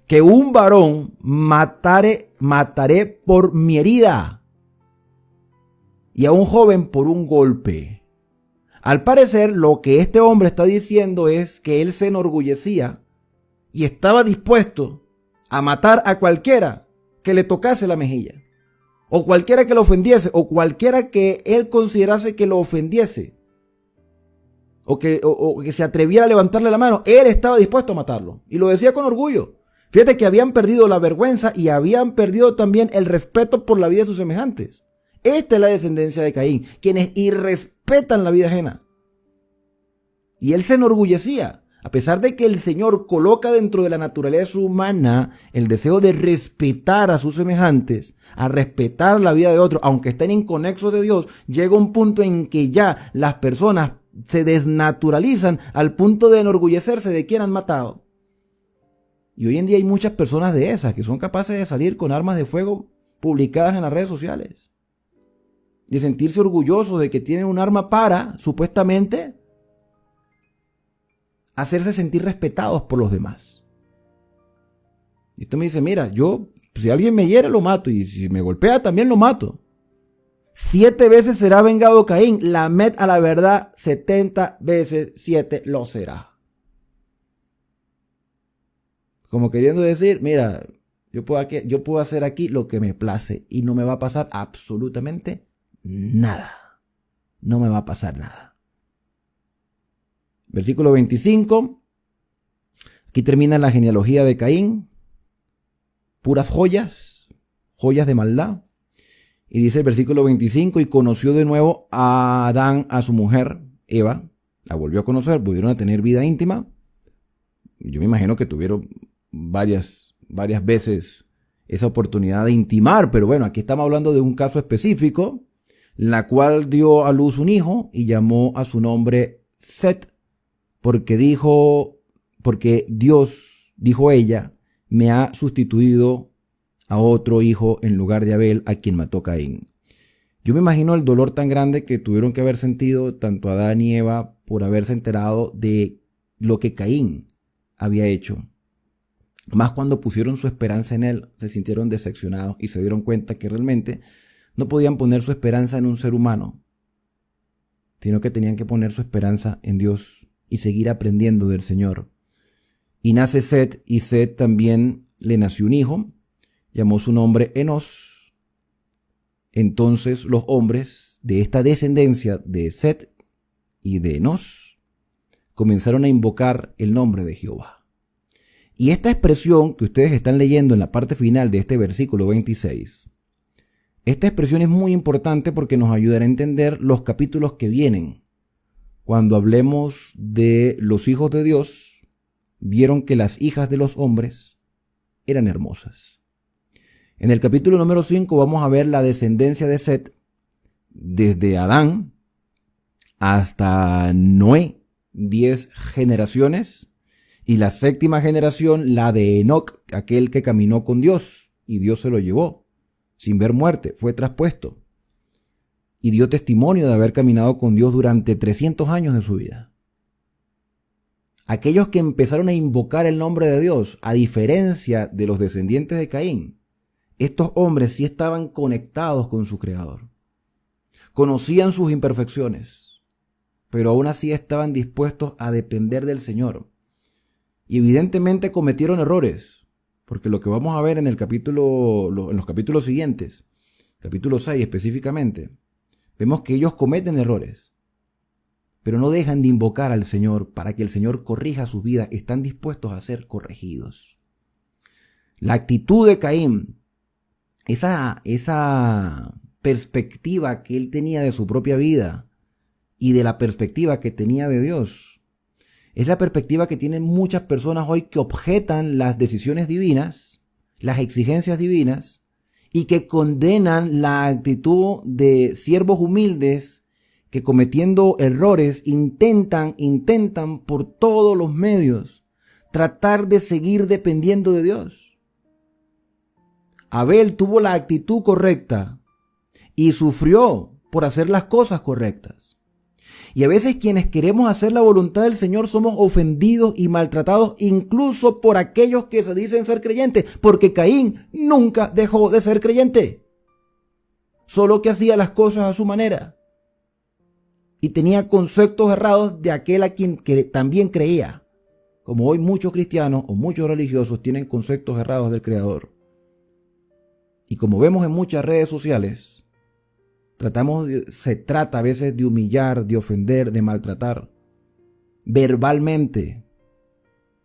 que un varón mataré por mi herida, y a un joven por un golpe. Al parecer, lo que este hombre está diciendo es que él se enorgullecía y estaba dispuesto a matar a cualquiera que le tocase la mejilla, o cualquiera que lo ofendiese, o cualquiera que él considerase que lo ofendiese, o que se atreviera a levantarle la mano. Él estaba dispuesto a matarlo, y lo decía con orgullo. Fíjate que habían perdido la vergüenza y habían perdido también el respeto por la vida de sus semejantes. Esta es la descendencia de Caín, quienes irrespetan la vida ajena. Y él se enorgullecía, a pesar de que el Señor coloca dentro de la naturaleza humana el deseo de respetar a sus semejantes, a respetar la vida de otros, aunque estén inconexos de Dios. Llega un punto en que ya las personas se desnaturalizan al punto de enorgullecerse de quien han matado. Y hoy en día hay muchas personas de esas que son capaces de salir con armas de fuego publicadas en las redes sociales, de sentirse orgullosos de que tienen un arma para, supuestamente, hacerse sentir respetados por los demás. Y esto me dice, mira, yo, si alguien me hiere, lo mato, y si me golpea, también lo mato. 7 veces será vengado Caín, Lamet a la verdad 70 veces 7 lo será. Como queriendo decir, mira, yo puedo hacer aquí lo que me place y no me va a pasar absolutamente nada. No me va a pasar nada. Versículo 25. Aquí termina la genealogía de Caín. Puras joyas, joyas de maldad. Y dice el versículo 25, y conoció de nuevo a Adán, a su mujer, Eva. La volvió a conocer, volvieron a tener vida íntima. Yo me imagino que tuvieron varias veces esa oportunidad de intimar, pero bueno, aquí estamos hablando de un caso específico, la cual dio a luz un hijo y llamó a su nombre Set, porque Dios, dijo ella, me ha sustituido a otro hijo en lugar de Abel, a quien mató Caín. Yo me imagino el dolor tan grande que tuvieron que haber sentido tanto Adán y Eva por haberse enterado de lo que Caín había hecho. Más cuando pusieron su esperanza en él, se sintieron decepcionados y se dieron cuenta que realmente no podían poner su esperanza en un ser humano, sino que tenían que poner su esperanza en Dios y seguir aprendiendo del Señor. Y nace Set, y Set también le nació un hijo, llamó su nombre Enos. Entonces los hombres de esta descendencia de Set y de Enos comenzaron a invocar el nombre de Jehová. Y esta expresión que ustedes están leyendo en la parte final de este versículo 26, esta expresión es muy importante porque nos ayudará a entender los capítulos que vienen. Cuando hablemos de los hijos de Dios, vieron que las hijas de los hombres eran hermosas. En el capítulo número 5 vamos a ver la descendencia de Set, desde Adán hasta Noé, 10 generaciones, y la 7ª generación, la de Enoc, aquel que caminó con Dios, y Dios se lo llevó, sin ver muerte, fue traspuesto, y dio testimonio de haber caminado con Dios durante 300 años de su vida. Aquellos que empezaron a invocar el nombre de Dios, a diferencia de los descendientes de Caín, estos hombres sí estaban conectados con su Creador. Conocían sus imperfecciones, pero aún así estaban dispuestos a depender del Señor. Y evidentemente cometieron errores, porque lo que vamos a ver en los capítulos siguientes, capítulo 6 específicamente, vemos que ellos cometen errores, pero no dejan de invocar al Señor para que el Señor corrija sus vidas, están dispuestos a ser corregidos. La actitud de Caín, esa perspectiva que él tenía de su propia vida y de la perspectiva que tenía de Dios, es la perspectiva que tienen muchas personas hoy que objetan las decisiones divinas, las exigencias divinas, y que condenan la actitud de siervos humildes que cometiendo errores intentan por todos los medios tratar de seguir dependiendo de Dios. Abel tuvo la actitud correcta y sufrió por hacer las cosas correctas. Y a veces quienes queremos hacer la voluntad del Señor somos ofendidos y maltratados incluso por aquellos que se dicen ser creyentes, porque Caín nunca dejó de ser creyente, solo que hacía las cosas a su manera y tenía conceptos errados de aquel a quien también creía, como hoy muchos cristianos o muchos religiosos tienen conceptos errados del Creador. Y como vemos en muchas redes sociales, se trata a veces de humillar, de ofender, de maltratar verbalmente,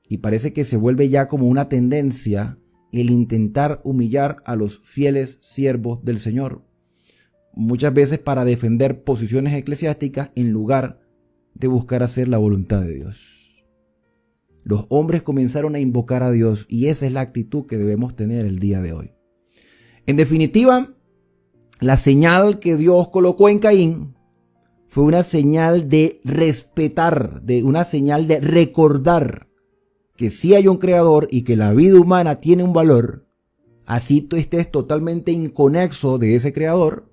y parece que se vuelve ya como una tendencia el intentar humillar a los fieles siervos del Señor, muchas veces para defender posiciones eclesiásticas en lugar de buscar hacer la voluntad de Dios. Los hombres comenzaron a invocar a Dios y esa es la actitud que debemos tener el día de hoy. En definitiva, la señal que Dios colocó en Caín fue una señal de respetar, una señal de recordar que sí hay un Creador y que la vida humana tiene un valor, así tú estés totalmente inconexo de ese Creador,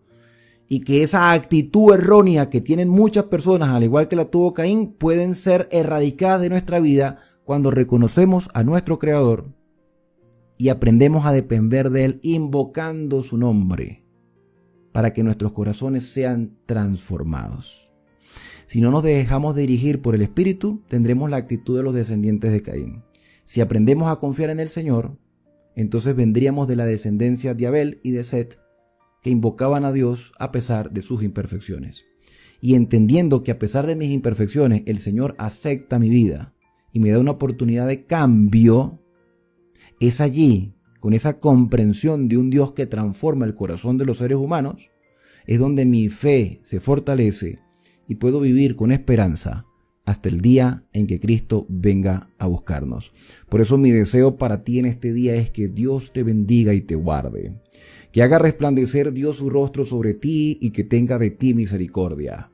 y que esa actitud errónea que tienen muchas personas, al igual que la tuvo Caín, pueden ser erradicadas de nuestra vida cuando reconocemos a nuestro Creador y aprendemos a depender de Él invocando su nombre, para que nuestros corazones sean transformados. Si no nos dejamos dirigir por el Espíritu, tendremos la actitud de los descendientes de Caín. Si aprendemos a confiar en el Señor, entonces vendríamos de la descendencia de Abel y de Set, que invocaban a Dios a pesar de sus imperfecciones. Y entendiendo que a pesar de mis imperfecciones, el Señor acepta mi vida y me da una oportunidad de cambio, es allí, con esa comprensión de un Dios que transforma el corazón de los seres humanos, es donde mi fe se fortalece y puedo vivir con esperanza hasta el día en que Cristo venga a buscarnos. Por eso mi deseo para ti en este día es que Dios te bendiga y te guarde, que haga resplandecer Dios su rostro sobre ti y que tenga de ti misericordia,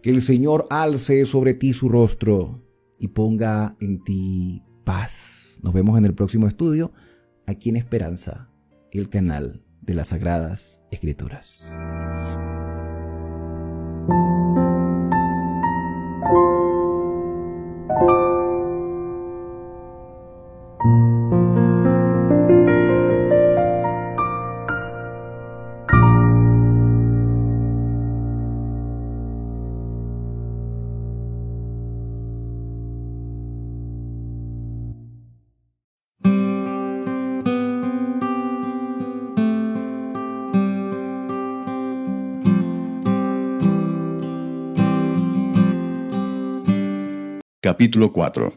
que el Señor alce sobre ti su rostro y ponga en ti paz. Nos vemos en el próximo estudio, aquí en Esperanza, el canal de las Sagradas Escrituras. Capítulo 4.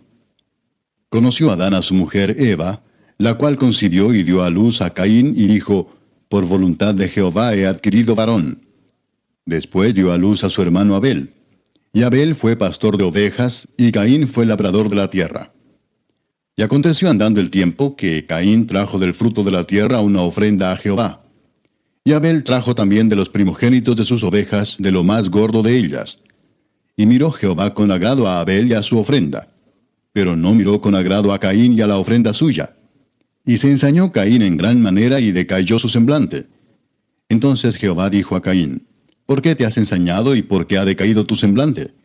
Conoció Adán a su mujer Eva, la cual concibió y dio a luz a Caín y dijo, por voluntad de Jehová he adquirido varón. Después dio a luz a su hermano Abel. Y Abel fue pastor de ovejas, y Caín fue labrador de la tierra. Y aconteció andando el tiempo, que Caín trajo del fruto de la tierra una ofrenda a Jehová. Y Abel trajo también de los primogénitos de sus ovejas, de lo más gordo de ellas. Y miró Jehová con agrado a Abel y a su ofrenda, pero no miró con agrado a Caín y a la ofrenda suya. Y se ensañó Caín en gran manera y decayó su semblante. Entonces Jehová dijo a Caín, ¿por qué te has ensañado y por qué ha decaído tu semblante?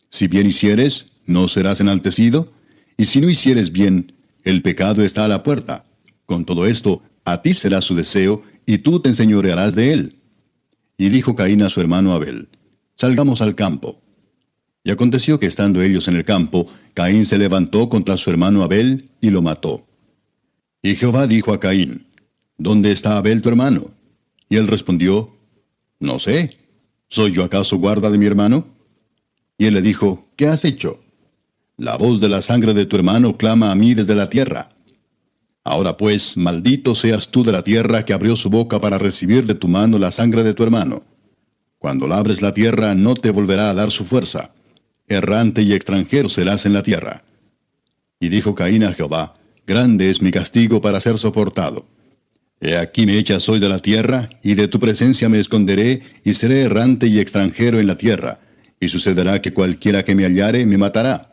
Si bien hicieres, ¿no serás enaltecido? Y si no hicieres bien, el pecado está a la puerta. Con todo esto, a ti será su deseo, y tú te enseñorearás de él. Y dijo Caín a su hermano Abel, salgamos al campo. Y aconteció que estando ellos en el campo, Caín se levantó contra su hermano Abel y lo mató. Y Jehová dijo a Caín, ¿dónde está Abel tu hermano? Y él respondió, no sé, ¿soy yo acaso guarda de mi hermano? Y él le dijo, ¿qué has hecho? La voz de la sangre de tu hermano clama a mí desde la tierra. Ahora pues, maldito seas tú de la tierra que abrió su boca para recibir de tu mano la sangre de tu hermano. Cuando labres la tierra no te volverá a dar su fuerza. Errante y extranjero serás en la tierra. Y dijo Caín a Jehová, grande es mi castigo para ser soportado. He aquí me echas hoy de la tierra, y de tu presencia me esconderé, y seré errante y extranjero en la tierra, y sucederá que cualquiera que me hallare me matará.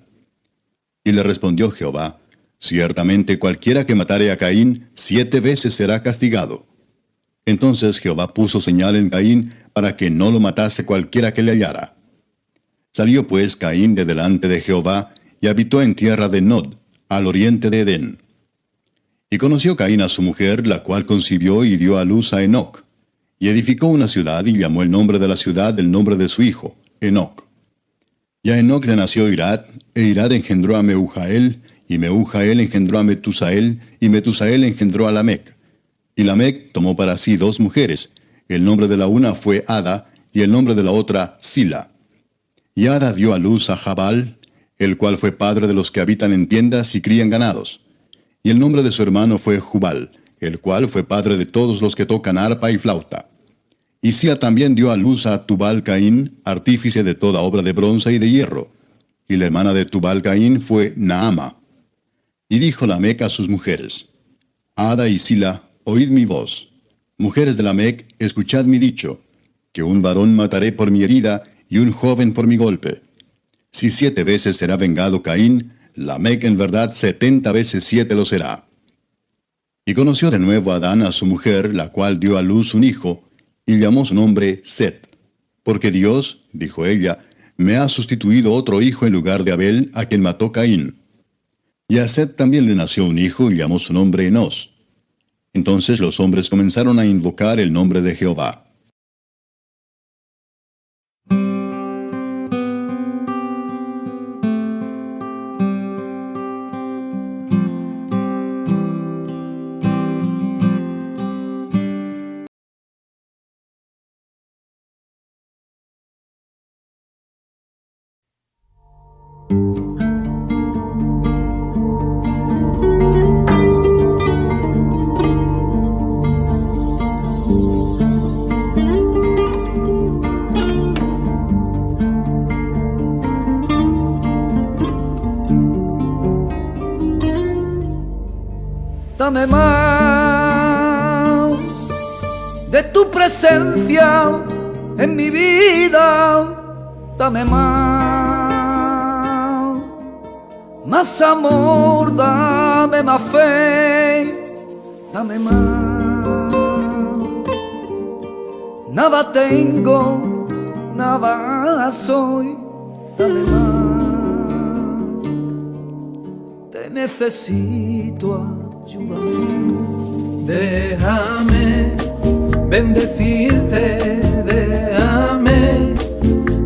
Y le respondió Jehová, ciertamente cualquiera que matare a Caín, 7 veces será castigado. Entonces Jehová puso señal en Caín, para que no lo matase cualquiera que le hallara. Salió pues Caín de delante de Jehová, y habitó en tierra de Nod, al oriente de Edén. Y conoció Caín a su mujer, la cual concibió y dio a luz a Enoc. Y edificó una ciudad, y llamó el nombre de la ciudad del nombre de su hijo, Enoc. Y a Enoc le nació Irad, e Irad engendró a Mehujael, y Mehujael engendró a Metusael, y Metusael engendró a Lamec. Y Lamec tomó para sí 2 mujeres. El nombre de la una fue Ada, y el nombre de la otra Sila. Y Ada dio a luz a Jabal, el cual fue padre de los que habitan en tiendas y crían ganados. Y el nombre de su hermano fue Jubal, el cual fue padre de todos los que tocan arpa y flauta. Y Sila también dio a luz a Tubal Caín, artífice de toda obra de bronce y de hierro. Y la hermana de Tubal Caín fue Naama. Y dijo Lamec a sus mujeres, Ada y Sila, oíd mi voz. Mujeres de Lamec, escuchad mi dicho, que un varón mataré por mi herida, y un joven por mi golpe. Si 7 veces será vengado Caín, Lamec en verdad 70 veces 7 lo será. Y conoció de nuevo Adán a su mujer, la cual dio a luz un hijo, y llamó su nombre Set. Porque Dios, dijo ella, me ha sustituido otro hijo en lugar de Abel, a quien mató Caín. Y a Set también le nació un hijo, y llamó su nombre Enos. Entonces los hombres comenzaron a invocar el nombre de Jehová. Dame más de tu presencia en mi vida. Dame más amor, dame más fe, dame más. Nada tengo, nada soy, dame más. Te necesito. Déjame bendecirte, déjame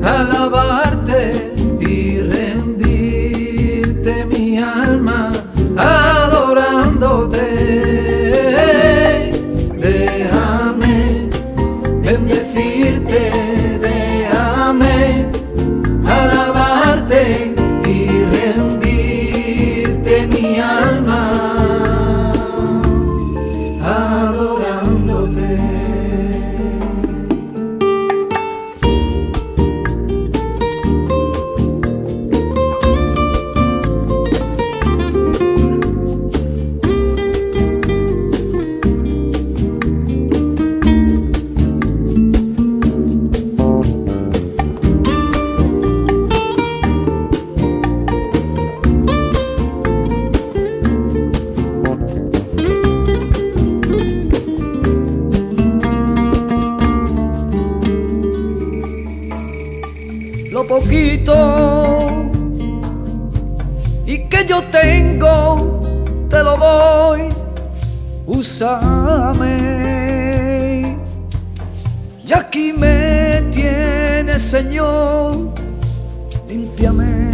alabarte y rendirte mi alma adorándote. Déjame bendecirte, déjame alabarte y rendirte mi alma lo poquito y que yo tengo, te lo doy, úsame. Y aquí me tienes, Señor, límpiame.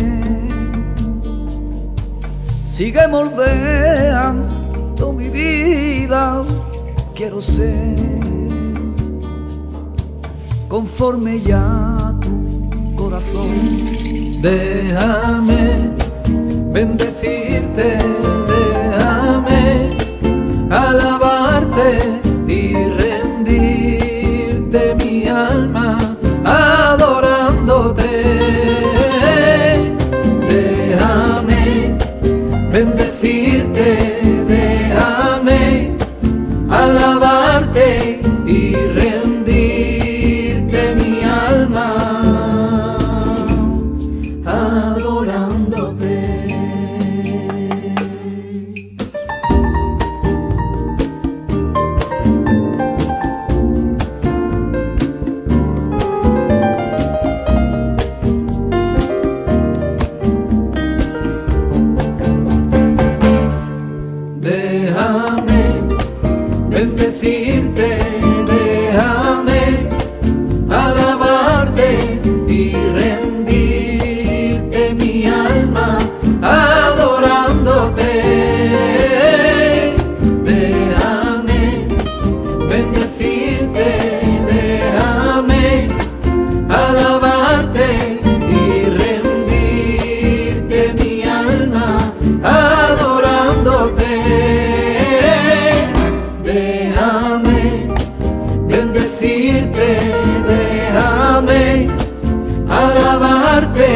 Sigue moldeando mi vida, quiero ser conforme ya tu corazón. Déjame bendecirte, déjame alabarte y rendirte mi alma adorándote. Déjame bendecirte, déjame alabarte y rendirte mi alma adorándote. Déjame bendecirte, déjame alabarte y rendirte mi alma adorándote. Déjame bendecirte, déjame alabarte y rendirte mi alma adorándote. Déjame bendecirte, déjame alabarte